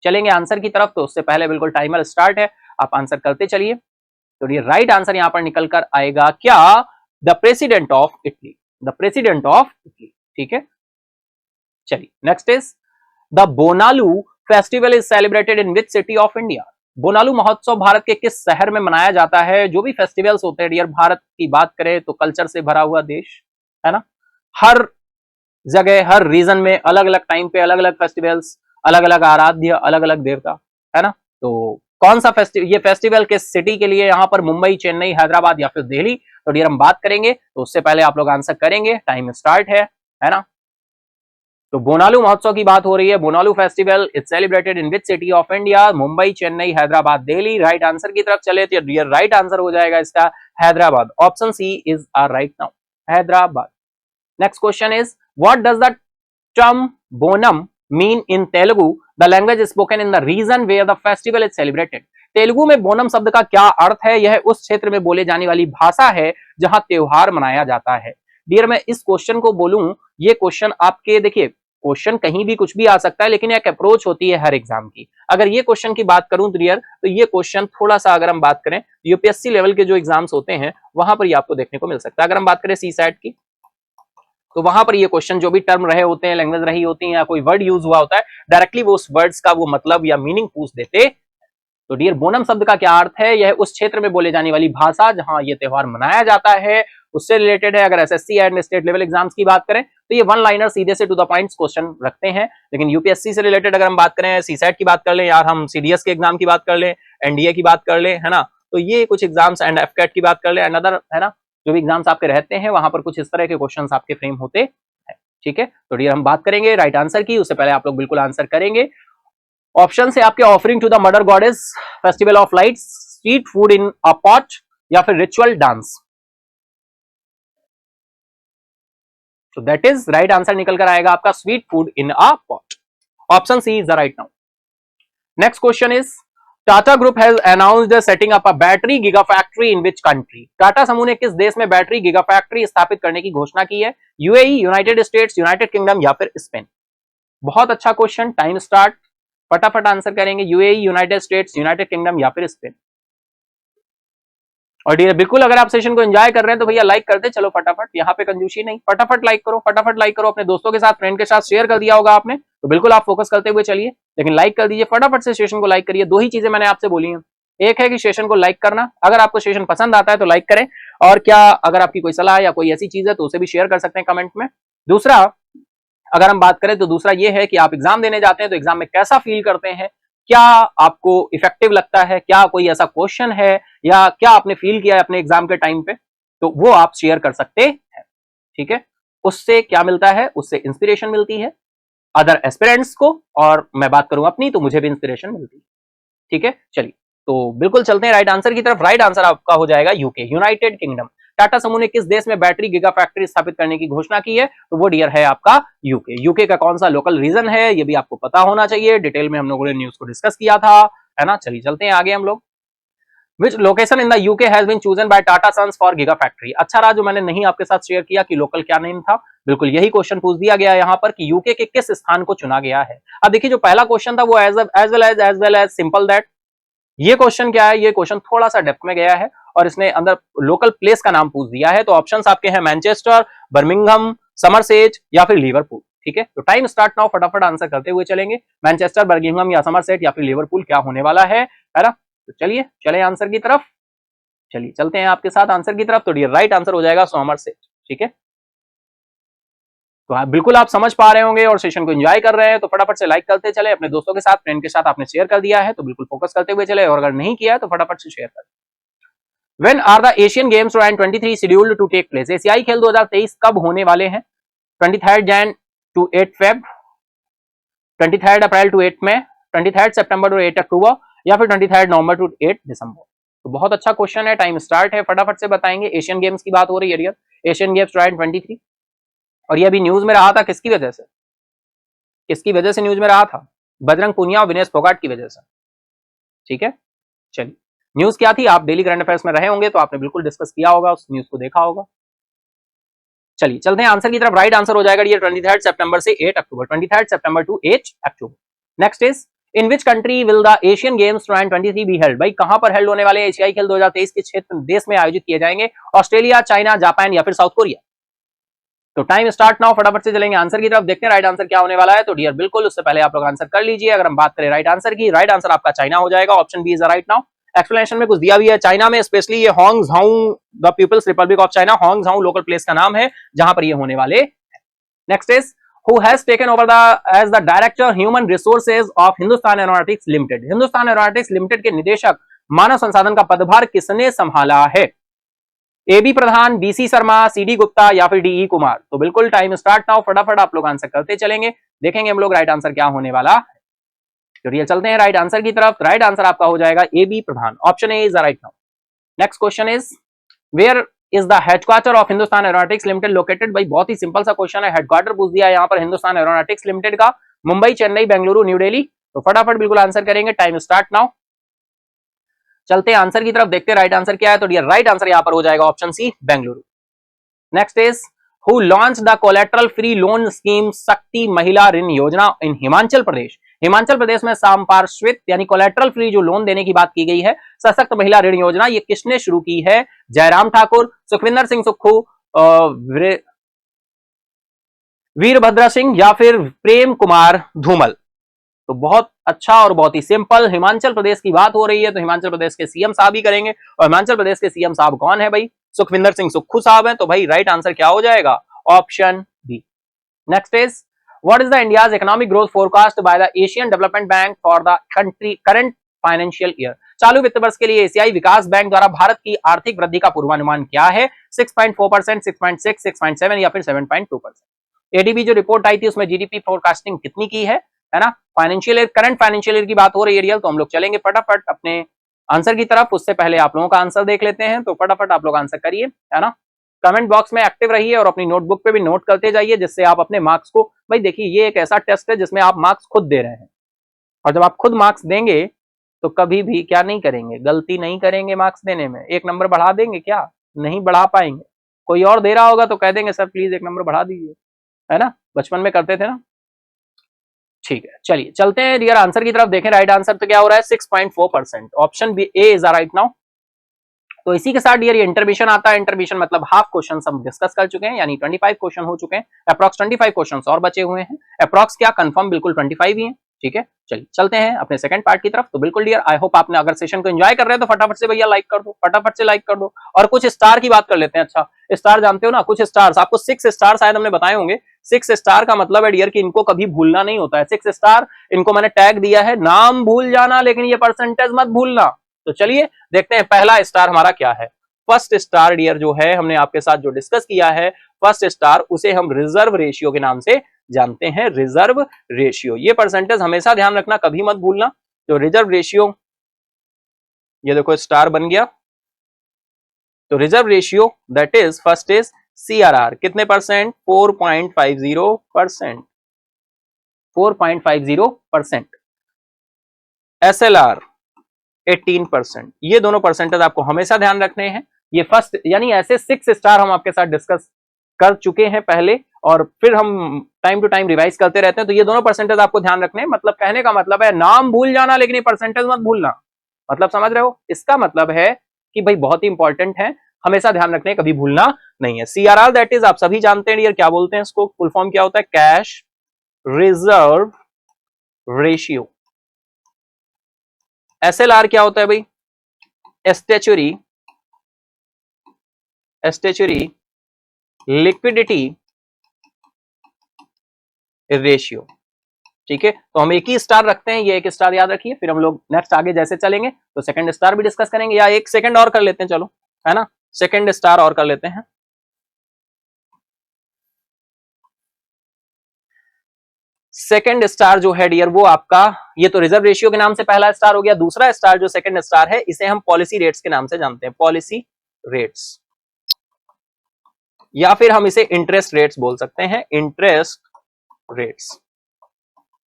S5: चलेंगे आंसर की तरफ। तो उससे पहले बिल्कुल टाइमर स्टार्ट है, आप आंसर करते चलिए। तो ये राइट आंसर यहां पर निकल कर आएगा क्या? The president of Italy, the president of Italy. ठीक है, चलिए next is, the Bonalu festival is celebrated in which city of India. Bonalu महोत्सव भारत के किस शहर में मनाया जाता है? जो भी फेस्टिवल्स होते हैं डियर, भारत की बात करें तो कल्चर से भरा हुआ देश है ना, हर जगह हर रीजन में अलग अलग टाइम पे अलग अलग फेस्टिवल्स, अलग अलग आराध्य, अलग अलग देवता, है ना। तो कौन सा फेस्टिवल, ये फेस्टिवल किस सिटी के लिए? यहाँ पर मुंबई, चेन्नई, हैदराबाद या फिर दिल्ली? तो डियर हम बात करेंगे, तो उससे पहले आप लोग आंसर करेंगे, टाइम स्टार्ट है ना। तो बोनालू महोत्सव की बात हो रही है, Bonalu festival is celebrated in which city of India? Mumbai, Chennai, Hyderabad, Delhi. Right answer की तरफ चले तो डियर राइट आंसर हो जाएगा इसका Hyderabad, option C is are right now, Hyderabad. Next question is, what does the term bonam mean in Telugu, the language spoken in the region where the festival is celebrated? Telugu में Bonham शब्द का क्या अर्थ है? यह उस क्षेत्र में बोले जाने वाली भाषा है जहां त्योहार मनाया जाता है। डियर मैं इस क्वेश्चन को बोलूं, ये क्वेश्चन आपके देखिए क्वेश्चन कहीं भी कुछ भी आ सकता है, लेकिन एक अप्रोच होती है हर एग्जाम की। अगर ये क्वेश्चन की बात करूं तो डियर, तो ये क्वेश्चन थोड़ा सा अगर हम बात करें यूपीएससी लेवल के जो एग्जाम्स होते हैं वहां पर ये आपको देखने को मिल सकता है। अगर हम बात करें सीसैट की, तो वहां पर ये क्वेश्चन जो भी टर्म रहे होते हैं, लैंग्वेज रही होती है या कोई वर्ड यूज हुआ होता है, डायरेक्टली वो उस वर्ड्स का वो मतलब या मीनिंग पूछ देते। तो डियर, बोनम शब्द का क्या अर्थ है? यह उस क्षेत्र में बोले जाने वाली भाषा जहां ये त्योहार मनाया जाता है उससे रिलेटेड है। अगर SSC and state level exams की बात करें तो ये वन लाइनर सीधे से टू द पॉइंट्स क्वेश्चन रखते हैं। लेकिन यूपीएससी से रिलेटेड अगर हम बात करें, सीसैट की बात कर लें, यार हम सीडीएस के एग्जाम की बात कर लें, एनडीए की बात कर लें, है ना, तो ये कुछ एग्जाम्स एंड एफकेट की बात कर लें, अनदर, है ना, जो भी एग्जाम्स आपके रहते हैं वहां पर कुछ इस तरह के क्वेश्चन आपके फ्रेम होते हैं। ठीक है, तो डियर हम बात करेंगे राइट आंसर की, उससे पहले आप लोग बिल्कुल आंसर करेंगे। ऑप्शन से आपके offering to the mother goddess, festival of lights, street food in a pot, या फिर ritual dance. So that is right answer निकल कर आएगा आपका sweet food in a pot. Option C is the right now. Next question is Tata group has announced setting up a battery giga factory in which country? Tata समूह ने किस देश में battery giga factory स्थापित करने की घोषणा की है? UAE, United states, United kingdom या फिर स्पेन? बहुत अच्छा क्वेश्चन, टाइम स्टार्ट, फटाफट आंसर करेंगे। UAE, United states, United kingdom या फिर स्पेन? और डियर बिल्कुल अगर आप सेशन को एंजॉय कर रहे हैं तो भैया लाइक करते चलो फटाफट, यहाँ पे कंजूसी नहीं, फटाफट लाइक करो, फटाफट लाइक करो। अपने दोस्तों के साथ, फ्रेंड के साथ शेयर कर दिया होगा आपने, तो बिल्कुल आप फोकस करते हुए चलिए, लेकिन लाइक कर दीजिए, फटाफट से सेशन को लाइक करिए। दो ही चीजें मैंने आपसे बोली हैं, एक है कि सेशन को लाइक करना, अगर आपको सेशन पसंद आता है तो लाइक करें, और क्या अगर आपकी कोई सलाह या कोई ऐसी चीज है तो उसे भी शेयर कर सकते हैं कमेंट में। दूसरा, अगर हम बात करें तो दूसरा ये है कि आप एग्जाम देने जाते हैं तो एग्जाम में कैसा फील करते हैं, क्या आपको इफेक्टिव लगता है, क्या कोई ऐसा क्वेश्चन है या क्या आपने फील किया है अपने एग्जाम के टाइम पे, तो वो आप शेयर कर सकते हैं। ठीक है, उससे क्या मिलता है? उससे इंस्पिरेशन मिलती है अदर एस्पिरेंट्स को, और मैं बात करूं अपनी तो मुझे भी इंस्पिरेशन मिलती है। ठीक है, चलिए तो बिल्कुल चलते हैं राइट आंसर की तरफ। राइट आंसर आपका हो जाएगा यूके, यूनाइटेड किंगडम। टाटा समूह ने किस देश में बैटरी गिगा फैक्ट्री स्थापित करने की घोषणा की है? तो वो डियर है आपका यूके। यूके का कौन सा लोकल रीजन है ये भी आपको पता होना चाहिए, डिटेल में हम लोगों ने न्यूज को डिस्कस किया था, है ना। चलिए चलते हैं आगे हम लोग। Which location in the UK has been chosen by Tata Sons for Gigafactory? अच्छा रहा जो मैंने नहीं आपके साथ शेयर किया कि लोकल क्या नेम था, बिल्कुल यही क्वेश्चन पूछ दिया गया यहाँ पर कि यूके के किस स्थान को चुना गया है। अब देखिए जो पहला क्वेश्चन था वो as well as simple that, ये क्वेश्चन क्या है? ये क्वेश्चन थोड़ा सा डेप्थ में गया है और इसने अंदर लोकल प्लेस का नाम पूछ दिया है। तो ऑप्शंस आपके हैं मैनचेस्टर, बर्मिंघम, समरसेट या फिर लिवरपूल। ठीक है, तो टाइम स्टार्ट नाउ, फटाफट आंसर करते हुए चलेंगे। मैनचेस्टर, बर्मिंघम या समरसेट या फिर लिवरपूल क्या होने वाला है ना। तो चलिए चले आंसर की तरफ, चलिए चलते हैं आपके साथ आंसर की तरफ। तो डियर राइट आंसर हो जाएगा समरसेट। ठीक है, तो आप बिल्कुल आप समझ पा रहे होंगे और सेशन को एंजॉय कर रहे हैं, तो फटाफट से लाइक करते चले। अपने दोस्तों के साथ, फ्रेंड के साथ आपने शेयर कर दिया है तो बिल्कुल फोकस करते हुए चले, और अगर नहीं किया है तो फटाफट से शेयर कर। When are the Asian games 2023 scheduled to take place? एशियाई खेल 2023 कब होने वाले हैं? 23 Jan to 8 Feb, 23 April to 8 May, 23 September to 8 October या फिर 23 नवंबर टू 8 दिसंबर? तो बहुत अच्छा क्वेश्चन है, टाइम स्टार्ट है, फटाफट से बताएंगे। एशियन गेम्स की बात हो रही है डियर, एशियन गेम्स 2023, और ये अभी न्यूज में रहा था किसकी वजह से? किसकी वजह से न्यूज में रहा था? बजरंग पूनिया और विनेश फोगाट की वजह से। ठीक है, चलिए न्यूज क्या थी? आप डेली करंट अफेयर्स में रहे होंगे तो आपने बिल्कुल डिस्कस किया होगा, उस न्यूज को देखा होगा। चलिए चलते हैं आंसर की तरफ। राइट आंसर हो जाएगा ये 23 सितंबर से 8 अक्टूबर, 23 सितंबर टू 8 अक्टूबर। Next is in which country will the Asian games 2023 be held? भाई कहां पर हेल्ड होने वाले एशियाई खेल 2023 के क्षेत्र देश में आयोजित किए जाएंगे? ऑस्ट्रेलिया, चाइना, जापान या फिर साउथ कोरिया? तो टाइम स्टार्ट नाउ, फटाफट से चलेंगे आंसर की तरफ, देखते हैं राइट आंसर क्या होने वाला है। तो डियर बिल्कुल उससे पहले आप लोग आंसर कर लीजिए। अगर हम बात करें राइट आंसर की, राइट आंसर आपका चाइना हो जाएगा, option B is the right now. Explanation में कुछ दिया भी है, चाइना में स्पेशली ये Hangzhou the People's Republic of China, Hangzhou local place का नाम है जहां पर ये होने वाले। Next is who has taken over as the director human resources of Hindustan Aeronautics Limited? Hindustan aeronautics limited के निदेशक मानव संसाधन का पदभार किसने संभाला है? AB प्रधान, BC शर्मा, CD गुप्ता या फिर DE कुमार? तो बिल्कुल टाइम स्टार्ट नाउ, फटाफट आप लोग आंसर करते चलेंगे, देखेंगे हम लोग राइट आंसर क्या होने वाला। चलिए चलते हैं राइट आंसर की तरफ। राइट आंसर आपका हो जाएगा AB Pradhan, option A is the right now. Next question is where is the headquarter of Hindustan aeronautics limited located? भाई बहुत ही सिंपल सा क्वेश्चन है, हेडक्वार्टर पूछ दिया है यहाँ पर हिंदुस्तान एरोनॉटिक्स लिमिटेड का, मुंबई, चेन्नई, बेंगलुरु, न्यू दिल्ली? तो फटाफट बिल्कुल आंसर करेंगे, टाइम स्टार्ट नाउ। चलते हैं आंसर की तरफ, देखते हैं राइट आंसर क्या है। तो डियर राइट आंसर यहाँ पर हो जाएगा option C, Bengaluru. Next is who launched the collateral free loan scheme शक्ति महिला ऋण योजना in हिमाचल प्रदेश। हिमाचल प्रदेश में संपार्श्वित यानी कोलेट्रल फ्री जो लोन देने की बात की गई है, सशक्त महिला ऋण योजना, ये किसने शुरू की है? जयराम ठाकुर, सुखविंदर सिंह सुक्खू, वीरभद्र सिंह या फिर प्रेम कुमार धूमल। तो बहुत अच्छा और बहुत ही सिंपल, हिमाचल प्रदेश की बात हो रही है तो हिमाचल प्रदेश के सीएम साहब ही करेंगे। और हिमाचल प्रदेश के सीएम साहब कौन है भाई? सुखविंदर सिंह सुक्खू साहब हैं। तो भाई राइट आंसर क्या हो जाएगा? Option B. Next is what is the India's economic growth forecast by the Asian development bank for the country current financial year. चालू वित्त वर्ष के लिए एशियाई विकास बैंक द्वारा भारत की आर्थिक वृद्धि का पूर्वानुमान क्या है? 6.4%, 6.6, 6.7 या फिर 7.2%। एडीबी जो रिपोर्ट आई थी उसमें जीडीपी फोरकास्टिंग कितनी की है ना? Financial year, current financial year की बात हो रही है रियल। तो हम लोग चलेंगे फटाफट अपने आंसर की तरफ। उससे पहले आप लोगों का आंसर देख लेते हैं, तो फटाफट आप लोग आंसर करिए, है ना। कमेंट बॉक्स में एक्टिव रहिए और अपनी नोटबुक पे भी नोट करते जाइए, जिससे आप अपने मार्क्स को, भाई देखिए ये एक ऐसा टेस्ट है जिसमें आप मार्क्स खुद दे रहे हैं, और जब आप खुद मार्क्स देंगे तो कभी भी क्या नहीं करेंगे, गलती नहीं करेंगे मार्क्स देने में। एक नंबर बढ़ा देंगे क्या? नहीं बढ़ा पाएंगे। कोई और दे रहा होगा तो कह देंगे सर प्लीज एक नंबर बढ़ा दीजिए, है ना, बचपन में करते थे ना। ठीक है, चलिए चलते हैं डियर आंसर की तरफ। देखें राइट आंसर तो क्या हो रहा है? 6.4%। Option B A is right now. तो इसी के साथ डियर ये इंटरमिशन आता है। इंटरमिशन मतलब हाफ क्वेश्चन हम डिस्कस कर चुके हैं, यानी 25 क्वेश्चन हो चुके हैं। अप्रॉक्स 25 क्वेश्चन और बचे हुए हैं। अप्रॉक्स क्या, कंफर्म बिल्कुल 25 ही है। ठीक है, चलिए चलते हैं अपने सेकंड पार्ट की तरफ। तो बिल्कुल डियर, आई होप आपने अगर सेशन को एंजॉय कर रहे हैं तो फटाफट से भैया लाइक कर दो, फटाफट से लाइक कर दो। और कुछ स्टार की बात कर लेते हैं। अच्छा, स्टार जानते हो ना, कुछ स्टार्स आपको 6 स्टार शायद हमने बताए होंगे। 6 स्टार का मतलब है डियर कि इनको कभी भूलना नहीं होता है। 6 स्टार इनको मैंने टैग दिया है, नाम भूल जाना लेकिन ये परसेंटेज मत भूलना। तो चलिए देखते हैं पहला स्टार हमारा क्या है। फर्स्ट स्टार डियर जो है हमने आपके साथ जो डिस्कस किया है, फर्स्ट स्टार, उसे हम रिजर्व रेशियो के नाम से जानते हैं। रिजर्व रेशियो, ये परसेंटेज हमेशा ध्यान रखना, कभी मत भूलना। तो रिजर्व रेशियो, ये देखो स्टार बन गया। तो reserve ratio that is first is CRR, कितने परसेंट? 4.50%। 4.50%। एसएलआर 18%। ये दोनों परसेंटेज आपको हमेशा ध्यान रखने हैं। ये फर्स्ट, यानी ऐसे 6 स्टार हम आपके साथ डिस्कस कर चुके हैं पहले, और फिर हम टाइम टू टाइम रिवाइज करते रहते हैं। तो ये दोनों परसेंटेज आपको ध्यान रखने हैं। मतलब कहने का मतलब है नाम भूल जाना लेकिन ये परसेंटेज मत भूलना। मतलब समझ रहे हो? इसका मतलब है कि भाई बहुत ही इंपॉर्टेंट है, हमेशा ध्यान रखने, कभी भूलना नहीं है। सीआरआर दैट इज आप सभी जानते हैं डियर, क्या बोलते हैं इसको, फुल फॉर्म क्या होता है? Cash reserve ratio. एसएलआर क्या होता है भाई? Statutory liquidity ratio. ठीक है, तो हम एक ही स्टार रखते हैं, ये एक स्टार याद रखिए। फिर हम लोग नेक्स्ट आगे जैसे चलेंगे तो सेकंड स्टार भी डिस्कस करेंगे, या एक सेकंड और कर लेते हैं, चलो, है ना, सेकंड स्टार और कर लेते हैं। सेकंड स्टार जो है डियर वो आपका, ये तो रिजर्व रेशियो के नाम से पहला स्टार हो गया। दूसरा स्टार जो सेकंड स्टार है, इसे हम पॉलिसी रेट्स के नाम से जानते हैं। पॉलिसी रेट्स, या फिर हम इसे इंटरेस्ट रेट्स बोल सकते हैं, इंटरेस्ट रेट्स।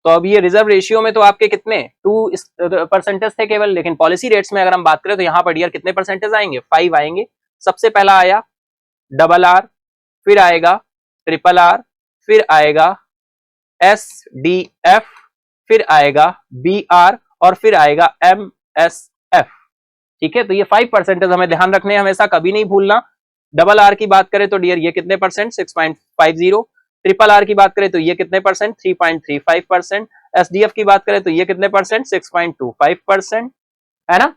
S5: तो अब ये रिजर्व रेशियो में तो आपके कितने 2% थे केवल, लेकिन पॉलिसी रेट्स में अगर हम बात करें तो यहां पर डियर कितने परसेंटेज आएंगे? 5 आएंगे। सबसे पहला आया डबल आर, फिर आएगा ट्रिपल आर, फिर आएगा SDF, फिर आएगा BR और फिर आएगा MSF। ठीक है, तो ये 5% हमें ध्यान रखने हैं, हमेशा कभी नहीं भूलना। डबल आर की बात करें तो डियर ये कितने परसेंट? 6.50। ट्रिपल आर की बात करें तो ये कितने परसेंट? 3.35%। SDF की बात करें तो ये कितने परसेंट? 6.25%, है ना।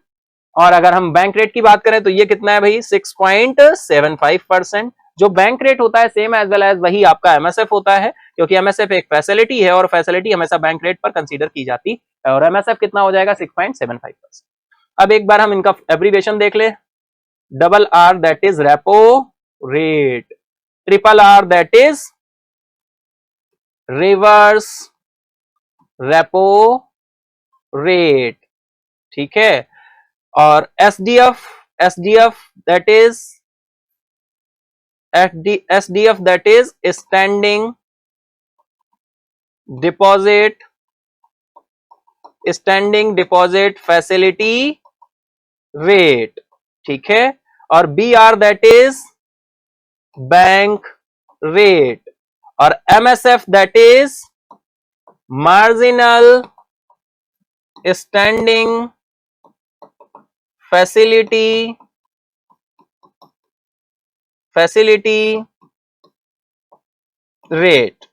S5: और अगर हम बैंक रेट की बात करें तो ये कितना है भाई? 6.75%। जो बैंक रेट होता है सेम एज वेल एज वही आपका MSF होता है, क्योंकि MSF एक फैसिलिटी है और फैसिलिटी हमेशा बैंक रेट पर कंसीडर की जाती है। और MSF कितना हो जाएगा? 6.75%। अब एक बार हम इनका एब्रीविएशन देख ले। Double R that is repo rate, triple R that is reverse repo rate. ठीक है, और SDF that is standing deposit facility rate. ठीक है, और BR that is bank rate, और MSF that is marginal standing facility rate.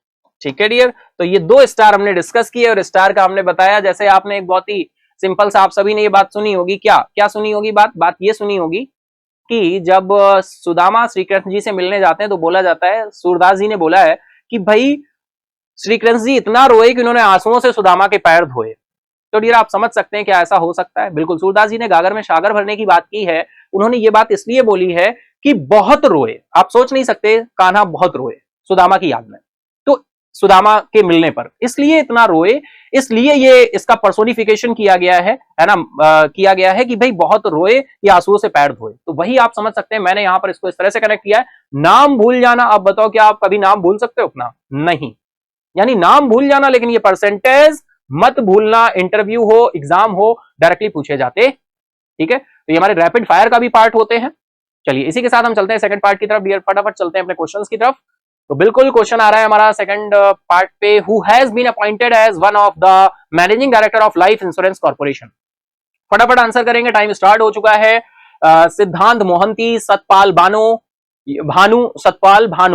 S5: ठीक है dear, तो ये दो स्टार हमने डिस्कस किए और स्टार का हमने बताया, जैसे आपने एक बहुत ही सिंपल सा, आप सभी ने ये बात सुनी होगी, क्या सुनी होगी, बात ये सुनी होगी कि जब सुदामा श्री कृष्ण जी से मिलने जाते हैं तो बोला जाता है, सूरदास जी ने बोला है कि भाई श्री कृष्ण जी इतना रोए कि उन्होंने आंसुओं से सुदामा के पैर धोए। तो डियर आप समझ सकते हैं क्या ऐसा हो सकता है? बिल्कुल, सूरदास जी ने गागर में सागर भरने की बात की है। उन्होंने ये बात इसलिए बोली है कि बहुत रोए, आप सोच नहीं सकते, कान्हा बहुत रोए सुदामा की याद में, तो सुदामा के मिलने पर इसलिए इतना रोए, इसलिए ये इसका पर्सोनिफिकेशन किया गया है ना, किया गया है कि भाई बहुत रोए या आंसुओं से पैर धोए। तो वही आप समझ सकते हैं, मैंने यहां पर इसको इस तरह से कनेक्ट किया है। नाम भूल जाना, आप बताओ क्या आप कभी नाम भूल सकते हो अपना? नहीं, यानी नाम भूल जाना, लेकिन ये परसेंटेज मत भूलना, इंटरव्यू हो, एग्जाम हो, डायरेक्टली पूछे जाते। ठीक है, तो ये हमारे रैपिड फायर का भी पार्ट होते हैं। चलिए इसी के साथ हम चलते हैं सेकंड पार्ट की तरफ डियर, फटाफट चलते हैं अपने क्वेश्चंस की तरफ। तो बिल्कुल क्वेश्चन आ रहा है हमारा सेकंड पार्ट पे, who has been appointed as one of the managing director of life insurance corporation. फटाफट आंसर करेंगे, टाइम स्टार्ट हो चुका है। सिद्धांत मोहंती, सतपाल भानु,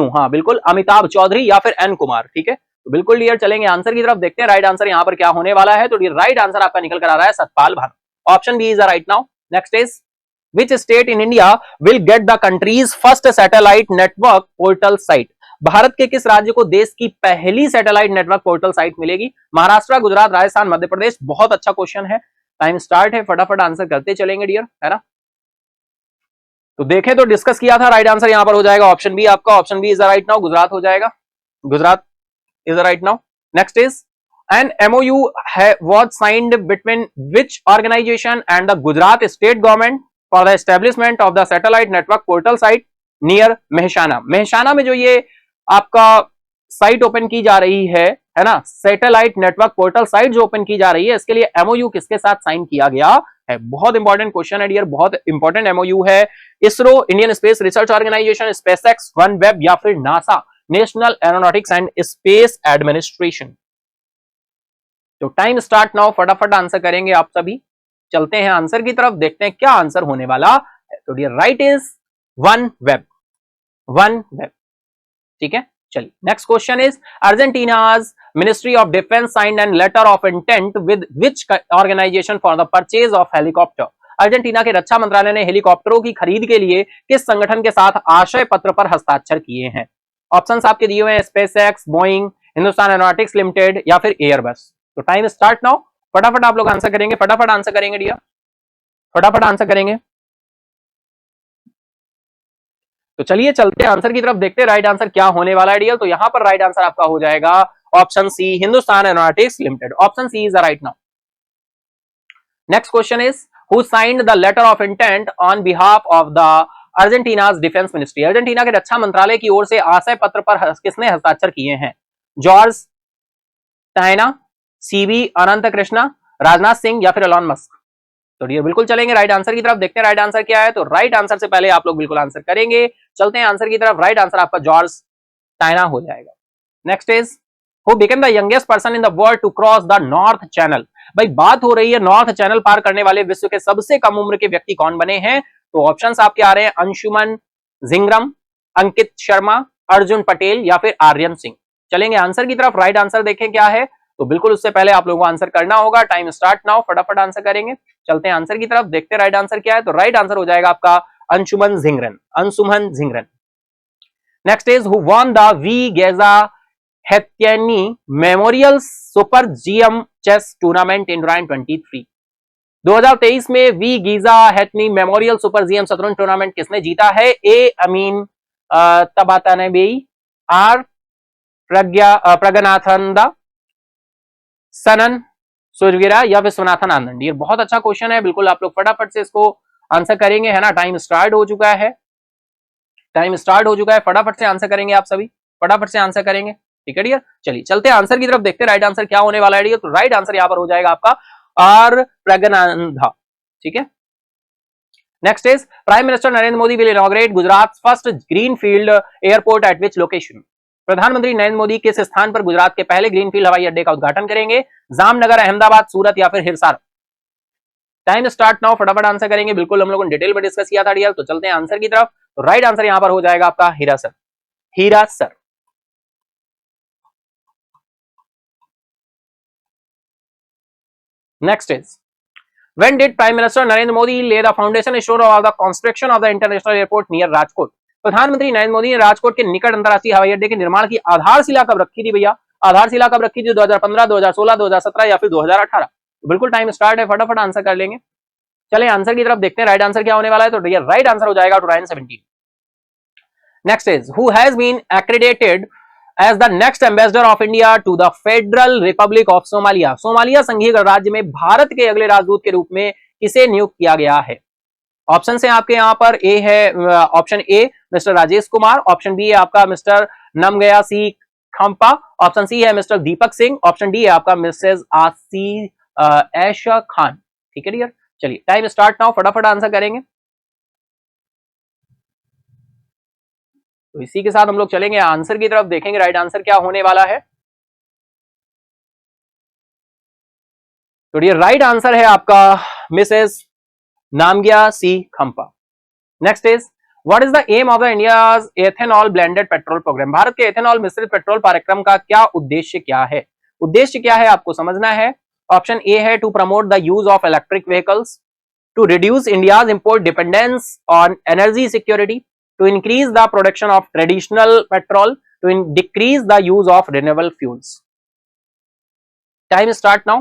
S5: हाँ बिल्कुल, अमिताभ चौधरी या फिर एन कुमार। ठीक है, तो बिल्कुल डियर चलेंगे आंसर की तरफ, देखते हैं राइट आंसर यहाँ पर क्या होने वाला है। तो डियर राइट आंसर आपका निकल कर आ रहा है Satpal Bhanu, option B is the right now. Next is which state in India will get the country's first satellite network portal site? Bharat के किस राज्य को देश की पहली सैटेलाइट नेटवर्क पोर्टल साइट मिलेगी? महाराष्ट्र, गुजरात, राजस्थान, मध्य प्रदेश। बहुत अच्छा क्वेश्चन है, टाइम स्टार्ट है, फटाफट आंसर करते चलेंगे डियर, है ना। तो देखें तो डिस्कस किया था, राइट आंसर यहां पर हो जाएगा ऑप्शन बी आपका, option B is the right now, Gujarat हो जाएगा, Gujarat is the right now. Next is an MOU was signed between which organization and the Gujarat state government for the establishment of the satellite network portal site near Mehsana? Mehsana में जो ये आपका site open की जा रही है ना, satellite network portal site जो ओपन की जा रही है, इसके लिए MOU किसके साथ साइन किया गया है? बहुत इंपॉर्टेंट क्वेश्चन है डियर, बहुत इंपॉर्टेंट MOU है। ISRO, Indian space research organisation, SpaceX, OneWeb या फिर NASA, national aeronautics and space administration. तो टाइम स्टार्ट नाउ, फटाफट आंसर करेंगे आप सभी। चलते हैं आंसर की तरफ, देखते हैं क्या आंसर होने वाला है। तो dear right is OneWeb, OneWeb. ठीक है, चलिए next question is Argentina's ministry of defence signed and letter of intent with which organisation for the purchase of helicopter? Argentina के रक्षा मंत्रालय ने हेलीकॉप्टरों की खरीद के लिए किस संगठन के साथ आशय पत्र पर हस्ताक्षर किए हैं? ऑप्शंस आपके दिए हुए हैं, SpaceX, Boeing, Hindustan aeronautics limited या फिर एयरबस। तो टाइम स्टार्ट नाउ, फटाफट आप लोग आंसर करेंगे, फटाफट आंसर करेंगे डियर, फटाफट आंसर करेंगे। तो चलिए चलते हैं आंसर की तरफ, देखते हैं राइट आंसर क्या होने वाला है डियर। तो यहां पर राइट आंसर आपका हो जाएगा option C, Hindustan aeronautics limited, option C is the right now. Next question is who signed the letter of intent on behalf of the Argentina's defence ministry? Argentina के रक्षा मंत्रालय की ओर से आशय पत्र पर किसने हस्ताक्षर किए हैं? जॉर्ज टाइना, सीवी अनंत कृष्णा, राजनाथ सिंह या फिर एलॉन मस्क? तो डियर बिल्कुल चलेंगे राइट आंसर की तरफ, देखते हैं राइट आंसर क्या है। तो राइट आंसर से पहले आप लोग बिल्कुल आंसर करेंगे, चलते हैं आंसर की तरफ। राइट आंसर आपका जॉर्ज टाइना हो जाएगा। Next is who became the youngest person in the world to cross the north channel? भाई बात हो रही है नॉर्थ चैनल पार करने वाले विश्व के सबसे कम उम्र के व्यक्ति कौन बने हैं? तो ऑप्शंस आपके आ रहे हैं, अंशुमन जिंगरम, अंकित शर्मा, अर्जुन पटेल या फिर आर्यन सिंह। चलेंगे आंसर की तरफ, राइट आंसर देखें क्या है। तो बिल्कुल उससे पहले आप लोगों को आंसर करना होगा, टाइम स्टार्ट नाउ, फटाफट आंसर करेंगे। चलते हैं आंसर की तरफ, देखते हैं राइट आंसर क्या है। तो राइट आंसर हो जाएगा आपका Anshuman Jhingran, Anshuman Jhingran. Next is who won the V Geza Hetenyi memorial super GM chess tournament in 2023? 2023 में V Geza Hetenyi memorial super GM शतरंज टूर्नामेंट किसने जीता है? ए अमीन तबातानेबेई, आर प्रगनाथन सनन सूर्यवीरा या विश्वनाथन आनंद? ये बहुत अच्छा क्वेश्चन है, बिल्कुल आप लोग फटाफट से इसको आंसर करेंगे, है ना। टाइम स्टार्ट हो चुका है, टाइम स्टार्ट हो चुका है, फटाफट से आंसर करेंगे आप सभी, फटाफट से आंसर करेंगे। ठीक है डियर, चलिए चलते हैं आंसर की तरफ, देखते हैं राइट आंसर क्या होने वाला है डियर। तो राइट आंसर यहां पर हो जाएगा आपका आर प्रगनानंदा। ठीक है, next is prime minister Narendra Modi will inaugurate Gujarat first greenfield airport at which location? प्रधानमंत्री नरेंद्र मोदी किस स्थान पर गुजरात के पहले ग्रीनफील्ड हवाई अड्डे का उद्घाटन करेंगे? जामनगर, अहमदाबाद, सूरत या फिर हिसार? टाइम स्टार्ट नाउ, फटाफट आंसर करेंगे। बिल्कुल हम लोगों ने डिटेल में डिस्कस किया था डियर। तो चलते हैं आंसर की तरफ। तो राइट आंसर यहां पर हो जाएगा आपका Hirasar. Hirasar. Next is when did Prime Minister Narendra Modi lay the foundation stone of the construction of the international airport near Rajkot? प्रधानमंत्री नरेंद्र मोदी ने राजकोट के निकट अंतर्राष्ट्रीय हवाई अड्डे के निर्माण की आधारशिला कब रखी थी भैया? आधारशिला कब रखी थी? 2015, 2016, 2017 या फिर 2018? बिल्कुल टाइम स्टार्ट है, फटाफट आंसर कर लेंगे। चले आंसर की तरफ देखते हैं राइट आंसर क्या होने वाला है। तो राइट आंसर हो जाएगा 2017। Next is who has been accredited as the next ambassador of India to the Federal Republic of Somalia? Somalia संघीय गणराज्य में भारत के अगले राजदूत के रूप में किसे नियुक्त किया गया है? ऑप्शन से आपके यहां पर ए है, option A mister Rajesh Kumar, option B है आपका mister Namgya C Khampa, option C है mister Deepak Singh, option D है आपका मिसेज आसी ऐशा खान। ठीक है डियर, चलिए टाइम स्टार्ट नाउ, फटाफट आंसर करेंगे। तो इसी के साथ हम लोग चलेंगे आंसर की तरफ, देखेंगे राइट आंसर क्या होने वाला है। तो ये राइट आंसर है आपका Mrs Namgya C Khampa. Next is what is the aim of the India's ethanol blended petrol programme? भारत के एथेनॉल मिश्रित पेट्रोल कार्यक्रम का क्या उद्देश्य क्या है? उद्देश्य क्या है आपको समझना है। ऑप्शन ए है to promote the use of electric vehicles, to reduce India's import dependence on energy security, to increase the production of traditional petrol, to decrease the use of renewable fuels. Time start now.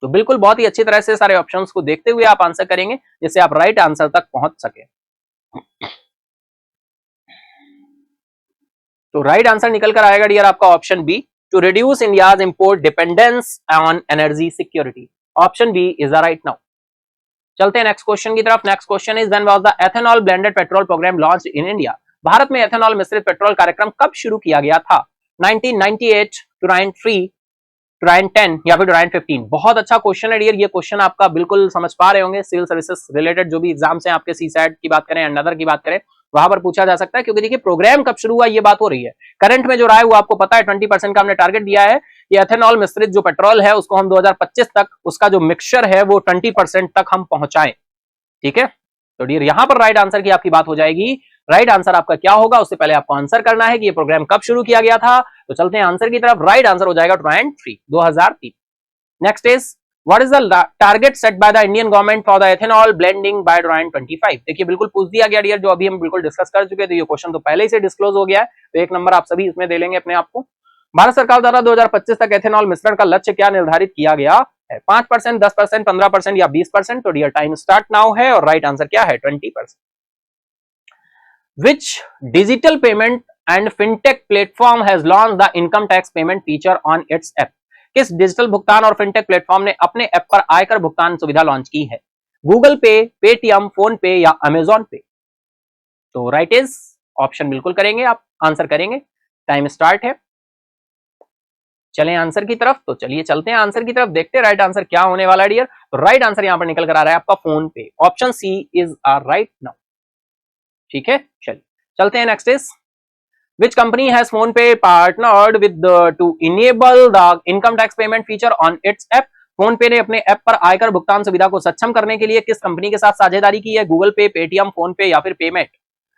S5: तो बिल्कुल बहुत ही अच्छी तरह से सारे options को देखते हुए आप आंसर करेंगे जिससे आप राइट आंसर तक पहुंच सके। तो राइट आंसर निकल कर आएगा डियर आपका option B, to reduce India's import dependence on energy security. Option B is the right now. चलते हैं नेक्स्ट क्वेश्चन की तरफ। Next question is when was the ethanol blended petrol programme launched in India? Bharat में ethanol मिश्रित petrol कार्यक्रम कब शुरू किया गया था? 1998, 2003, 2010 या फिर 2015? बहुत अच्छा क्वेश्चन है डियर। ये क्वेश्चन आपका बिल्कुल समझ पा रहे होंगे, सिविल सर्विसेज रिलेटेड जो भी एग्जाम्स हैं आपके, सीसैट की बात करें, अनदर की बात करें, वहां पर पूछा जा सकता है। क्योंकि देखिए प्रोग्राम कब शुरू हुआ ये बात हो रही है। करंट में जो रहा है वो आपको पता है, 20% का हमने टारगेट दिया है। ये एथेनॉल मिश्रित जो पेट्रोल है उसको हम 2025 तक, उसका जो मिक्सचर है वो 20% तक हम पहुंचाएं। ठीक है, तो डियर यहां पर राइट आंसर की आपकी बात हो जाएगी। राइट आंसर आपका क्या होगा उससे पहले आपको आंसर करना है कि ये प्रोग्राम कब शुरू किया गया था। तो चलते हैं आंसर की तरफ। राइट आंसर हो जाएगा 2003। Next is what is the target set by the Indian government for the ethanol blending by 2025? देखिए बिल्कुल पूछ दिया गया डियर, जो अभी हम बिल्कुल डिस्कस कर चुके थे। ये क्वेश्चन तो पहले ही से डिस्क्लोज हो गया है, तो एक नंबर आप सभी इसमें दे लेंगे अपने आप को। भारत सरकार द्वारा 2025 तक एथेनॉल मिश्रण का लक्ष्य क्या निर्धारित किया गया है? 5%, 10%, 15% या 20%? तो डियर टाइम स्टार्ट नाउ है और राइट आंसर क्या है? 20%। Which digital payment and fintech platform has launched the income tax payment feature on its app? किस डिजिटल भुगतान और फिनटेक प्लेटफॉर्म ने अपने ऐप पर आयकर भुगतान सुविधा लॉन्च की है? गूगल पे, पेटीएम, फोन पे या अमेजॉन पे? तो राइट इज ऑप्शन बिल्कुल करेंगे आप, आंसर करेंगे। टाइम स्टार्ट है, चलें आंसर की तरफ। तो चलिए चलते हैं आंसर की तरफ, देखते हैं राइट आंसर क्या होने वाला है डियर। तो राइट आंसर यहां पर निकल कर आ रहा है आपका PhonePe. Option C is right now. ठीक है, चलिए चलते हैं next is which company has phone pay partnered with to enable the income tax payment feature on its app? Phone पे ने अपने ऐप पर आयकर भुगतान सुविधा को सक्षम करने के लिए किस कंपनी के साथ साझेदारी की है? गूगल पे, पेटीएम, फोन पे या फिर पेमेंट?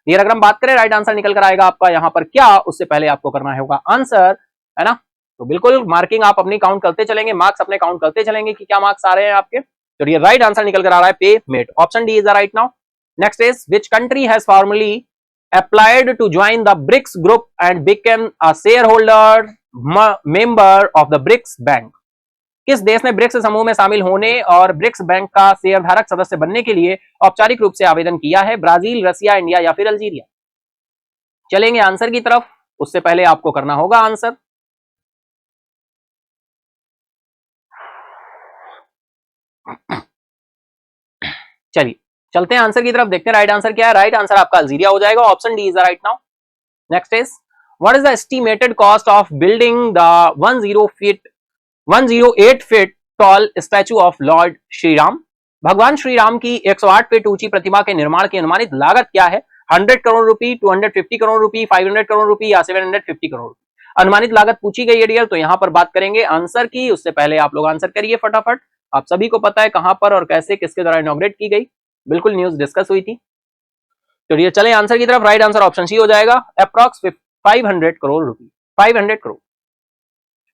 S5: ये अगर हम बात करें राइट आंसर निकल कर आएगा आपका यहाँ पर क्या, उससे पहले आपको करना होगा आंसर, है ना। तो बिल्कुल मार्किंग आप अपनी काउंट करते चलेंगे, मार्क्स अपने काउंट करते चलेंगे कि क्या मार्क्स आ रहे हैं आपके। तो ये राइट आंसर निकल कर आ रहा है payment. Option D is the right now. Next is which country has formally applied to join the BRICS group and became a shareholder member of the BRICS Bank? किस देश ने ब्रिक्स समूह में शामिल होने और ब्रिक्स बैंक का शेयरधारक सदस्य बनने के लिए औपचारिक रूप से आवेदन किया है? ब्राजील, रसिया, इंडिया या फिर अल्जीरिया? चलेंगे आंसर की तरफ, उससे पहले आपको करना होगा आंसर। चलिए चलते हैं आंसर की तरफ, देखते हैं राइट आंसर क्या है। राइट आंसर आपका अल्जीरिया हो जाएगा। Option D is the right now. Next is what is the estimated cost of building the 108 feet tall statue of Lord Shri Ram? भगवान श्री राम की 108 फीट ऊंची प्रतिमा के निर्माण की अनुमानित लागत क्या है? 100 करोड़ रुपए, 250 करोड़ रुपए, 500 करोड़ रुपए या 750 करोड़ रुपए। अनुमानित लागत पूछी गई है डियर, तो यहां पर बात करेंगे आंसर की। उससे पहले आप लोग आंसर करिए फटाफट। आप सभी को पता है कहां पर और कैसे किसके द्वारा इनॉग्रेट की गई, बिल्कुल न्यूज डिस्कस हुई थी। तो डियर चले आंसर की तरफ। राइट आंसर ऑप्शन सी हो जाएगा, अप्रॉक्स 500 करोड़ रुपए, 500 crore.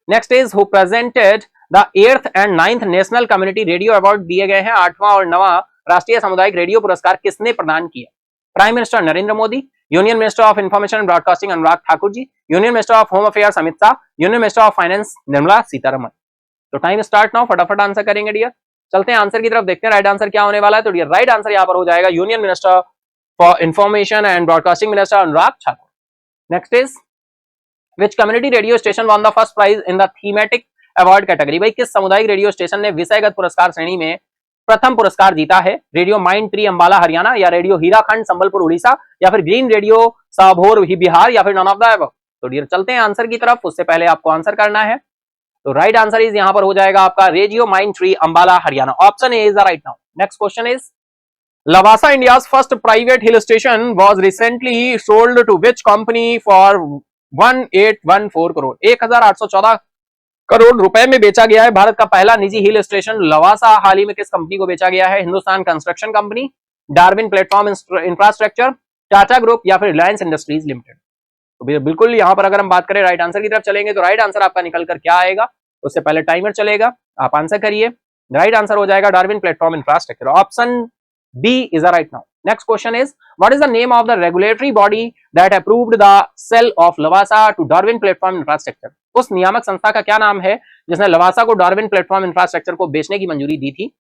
S5: Next is who presented the 8th and 9th national community radio award दिए गए हैं। 8वां और 9वां राष्ट्रीय सामुदायिक रेडियो पुरस्कार किसने प्रदान किया? Prime minister Narendra Modi, union minister of information and broadcasting Anurag Thakur ji, union minister of home affairs Amit Shah, union minister of finance Nirmala Sitharaman. तो टाइम स्टार्ट नाउ, फटाफट आंसर करेंगे डियर। चलते हैं आंसर की तरफ, देखते हैं राइट आंसर क्या होने वाला है। तो डियर राइट आंसर यहां पर हो जाएगा union minister for information and broadcasting minister Anurag Thakur. Next is which community radio station won the first prize in the thematic award category? भाई किस सामुदायिक रेडियो स्टेशन ने विषयगत पुरस्कार श्रेणी में प्रथम पुरस्कार जीता है? Radio mind tree Ambala Haryana, या रेडियो हीराखंड संबलपुर उड़ीसा, या फिर ग्रीन रेडियो साभोर बिहार, या फिर नॉन ऑफ द अबव। तो डियर चलते हैं आंसर की तरफ, उससे पहले आपको आंसर करना है। तो राइट आंसर इज यहां पर हो जाएगा आपका radio mind tree Ambala Haryana, option A is the right now. Next question is Lavasa India's first private hill station was recently sold to which company for 1814 crore? 1814 crore रुपए में बेचा गया है। भारत का पहला निजी हिल स्टेशन लवासा हाल ही में किस कंपनी को बेचा गया है? Hindustan construction company, Darwin platform infrastructure, Tata group, या फिर रिलायंस इंडस्ट्रीज लिमिटेड। तो बिल्कुल यहां पर अगर हम बात करें राइट आंसर की तरफ चलेंगे तो राइट आंसर आपका निकल कर क्या आएगा? उससे पहले टाइमर चलेगा, आप आंसर करिए। राइट आंसर हो जाएगा Darwin platform infrastructure, option B is the right now. Next question is what is the name of the regulatory body that approved the sale of Lavasa to Darwin platform infrastructure? उस नियामक संस्था का क्या नाम है जिसने लवासा को डार्विन प्लेटफॉर्म इंफ्रास्ट्रक्चर को बेचने की मंजूरी दी थी?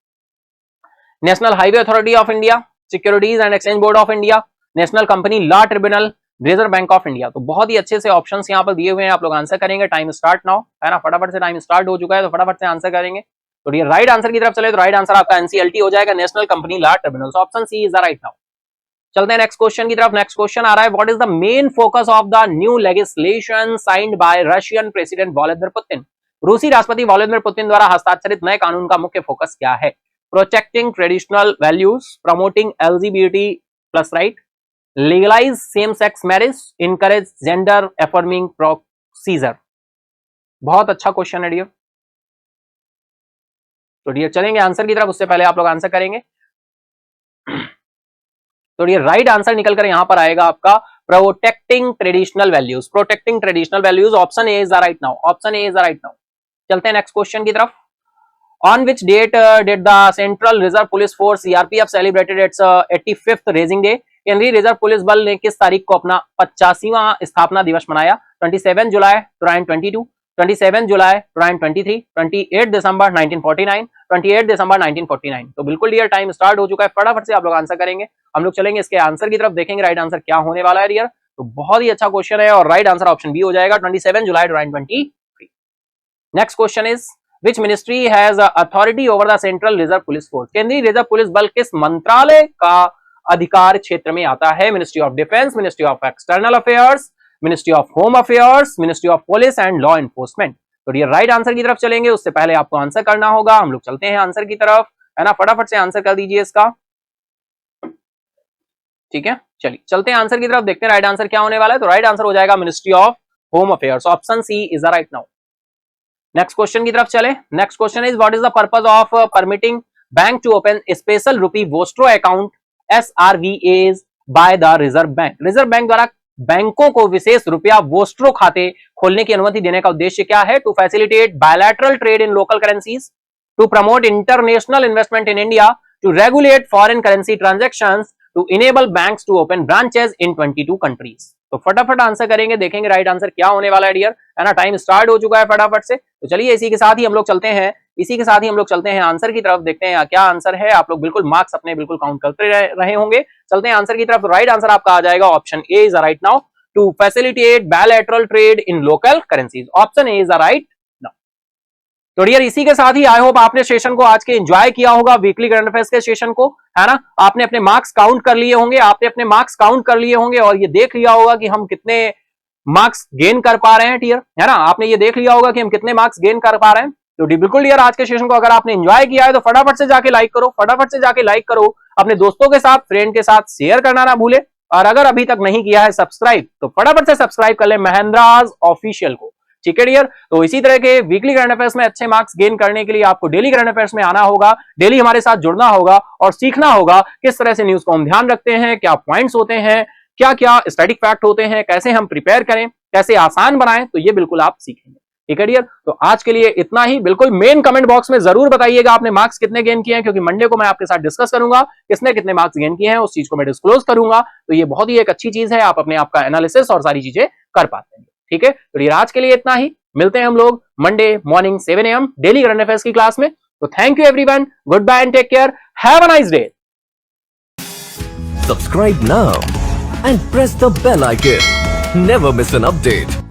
S5: National highway authority of India, securities and exchange board of India, national company law tribunal, reserve bank of India. तो बहुत ही अच्छे से ऑप्शंस यहां पर दिए हुए हैं, आप लोग आंसर करेंगे। टाइम स्टार्ट नाउ, है ना, फटाफट से टाइम स्टार्ट हो चुका है, तो फटाफट से आंसर करेंगे। तो ये राइट आंसर की तरफ चले तो राइट आंसर आपका एनसीएलटी हो जाएगा, national company law tribunal, option C is the right now. चलते हैं नेक्स्ट क्वेश्चन की तरफ। नेक्स्ट क्वेश्चन आ रहा है what is the main focus of the new legislation signed by Russian president Vladimir Putin? रूसी राष्ट्रपति व्लादिमीर पुतिन द्वारा हस्ताक्षरित नए कानून का मुख्य फोकस क्या है? Protecting traditional values, promoting LGBT plus right, legalise same sex marriage, encourage gender affirming procedure. बहुत अच्छा क्वेश्चन है डियर। तो डियर चलेंगे आंसर की तरफ, उससे पहले आप लोग आंसर करेंगे। तो ये राइट आंसर निकल कर यहां पर आएगा आपका protecting traditional values, protecting traditional values, option A is the right now, option A is the right now. चलते हैं नेक्स्ट क्वेश्चन की तरफ। On which date did the central reserve police force CRPF celebrated its 85th raising day? केंद्रीय reserve police बल ने किस तारीख को अपना 85वां स्थापना दिवस मनाया? 27 जुलाई 2022, 27 जुलाई 2023, 28 दिसंबर 1949, 28 दिसंबर 1949। तो बिल्कुल डियर टाइम स्टार्ट हो चुका है, फटाफट से आप लोग आंसर करेंगे। हम लोग चलेंगे इसके आंसर की तरफ, देखेंगे राइट आंसर क्या होने वाला है डियर। तो बहुत ही अच्छा क्वेश्चन है और राइट आंसर ऑप्शन बी हो जाएगा, 27 जुलाई 2023। Next question is which ministry has authority over the central reserve police force? केंद्रीय रिजर्व पुलिस बल किस मंत्रालय का अधिकार क्षेत्र में आता है? Ministry of defence, ministry of external affairs, ministry of home affairs, ministry of police and law enforcement. तो ये राइट आंसर की तरफ चलेंगे, उससे पहले आपको आंसर करना होगा। हम लोग चलते हैं आंसर की तरफ, है ना, फटाफट से आंसर कर दीजिए इसका। ठीक है, चलिए चलते हैं आंसर की तरफ, देखते हैं राइट आंसर क्या होने वाला है। तो राइट आंसर हो जाएगा ministry of home affairs, option C is the right now. Next question की तरफ चले। Next question is what is the purpose of permitting bank to open special rupee vostro account SRVAs by the reserve bank? Reserve bank द्वारा बैंकों को विशेष रुपया vostro खाते खोलने की अनुमति देने का उद्देश्य क्या है? To facilitate bilateral trade in local currencies, to promote international investment in India, to regulate foreign currency transactions, to enable banks to open branches in 22 countries. तो फटाफट आंसर करेंगे, देखेंगे राइट आंसर क्या होने वाला है डियर, है ना, टाइम स्टार्ट हो चुका है फटाफट से। तो चलिए इसी के साथ ही हम लोग चलते हैं, इसी के साथ ही हम लोग चलते हैं आंसर की तरफ, देखते हैं क्या आंसर है। आप लोग बिल्कुल मार्क्स अपने बिल्कुल काउंट करते रहे होंगे। चलते हैं आंसर की तरफ। तो राइट आंसर आपका आ जाएगा option A is the right now, to facilitate bilateral trade in local currencies, option A is the right now. तो डियर इसी के साथ ही आई होप आपने सेशन को आज के एंजॉय किया होगा, वीकली करंट अफेयर्स के सेशन को, है ना। आपने अपने मार्क्स काउंट कर लिए होंगे, आपने अपने मार्क्स काउंट कर लिए होंगे और ये देख लिया होगा कि हम कितने मार्क्स गेन कर पा रहे हैं डियर, है ना। आपने ये देख लिया होगा कि हम कितने मार्क्स गेन कर पा रहे हैं। तो बिल्कुल यार आज के सेशन को अगर आपने एंजॉय किया है तो फटाफट से जाके लाइक करो, फटाफट से जाके लाइक करो, अपने दोस्तों के साथ, फ्रेंड के साथ शेयर करना ना भूले। और अगर अभी तक नहीं किया है सब्सक्राइब तो फटाफट से सब्सक्राइब कर ले महिंद्राज ऑफिशियल को, ठीक है डियर। तो इसी तरह के वीकली करंट अफेयर्स में अच्छे मार्क्स गेन करने के लिए आपको डेली करंट अफेयर्स में आना होगा, डेली हमारे साथ जुड़ना होगा और सीखना होगा किस तरह से न्यूज को हम ध्यान रखते हैं, क्या पॉइंट्स होते हैं, क्या क्या स्टैटिक फैक्ट होते हैं, कैसे हम प्रिपेयर करें, कैसे आसान बनाएं, तो ये बिल्कुल आप सीखेंगे, ठीक है डियर। तो आज के लिए इतना ही। बिल्कुल मेन कमेंट बॉक्स में जरूर बताइएगा आपने मार्क्स कितने गेन किए हैं, क्योंकि मंडे को मैं आपके साथ डिस्कस करूंगा किसने कितने मार्क्स गेन किए हैं, उस चीज को मैं डिस्क्लोज करूंगा। तो ये बहुत ही एक अच्छी चीज है, आप अपने आप का एनालिसिस और सारी चीजें कर पाते हैं, ठीक है। तो डियर आज के लिए इतना ही, मिलते हैं हम लोग Monday morning 7 AM daily current affairs की क्लास में। तो thank you everyone, good bye and take care, have a nice day.
S6: Subscribe now and press the bell icon. Never miss an update.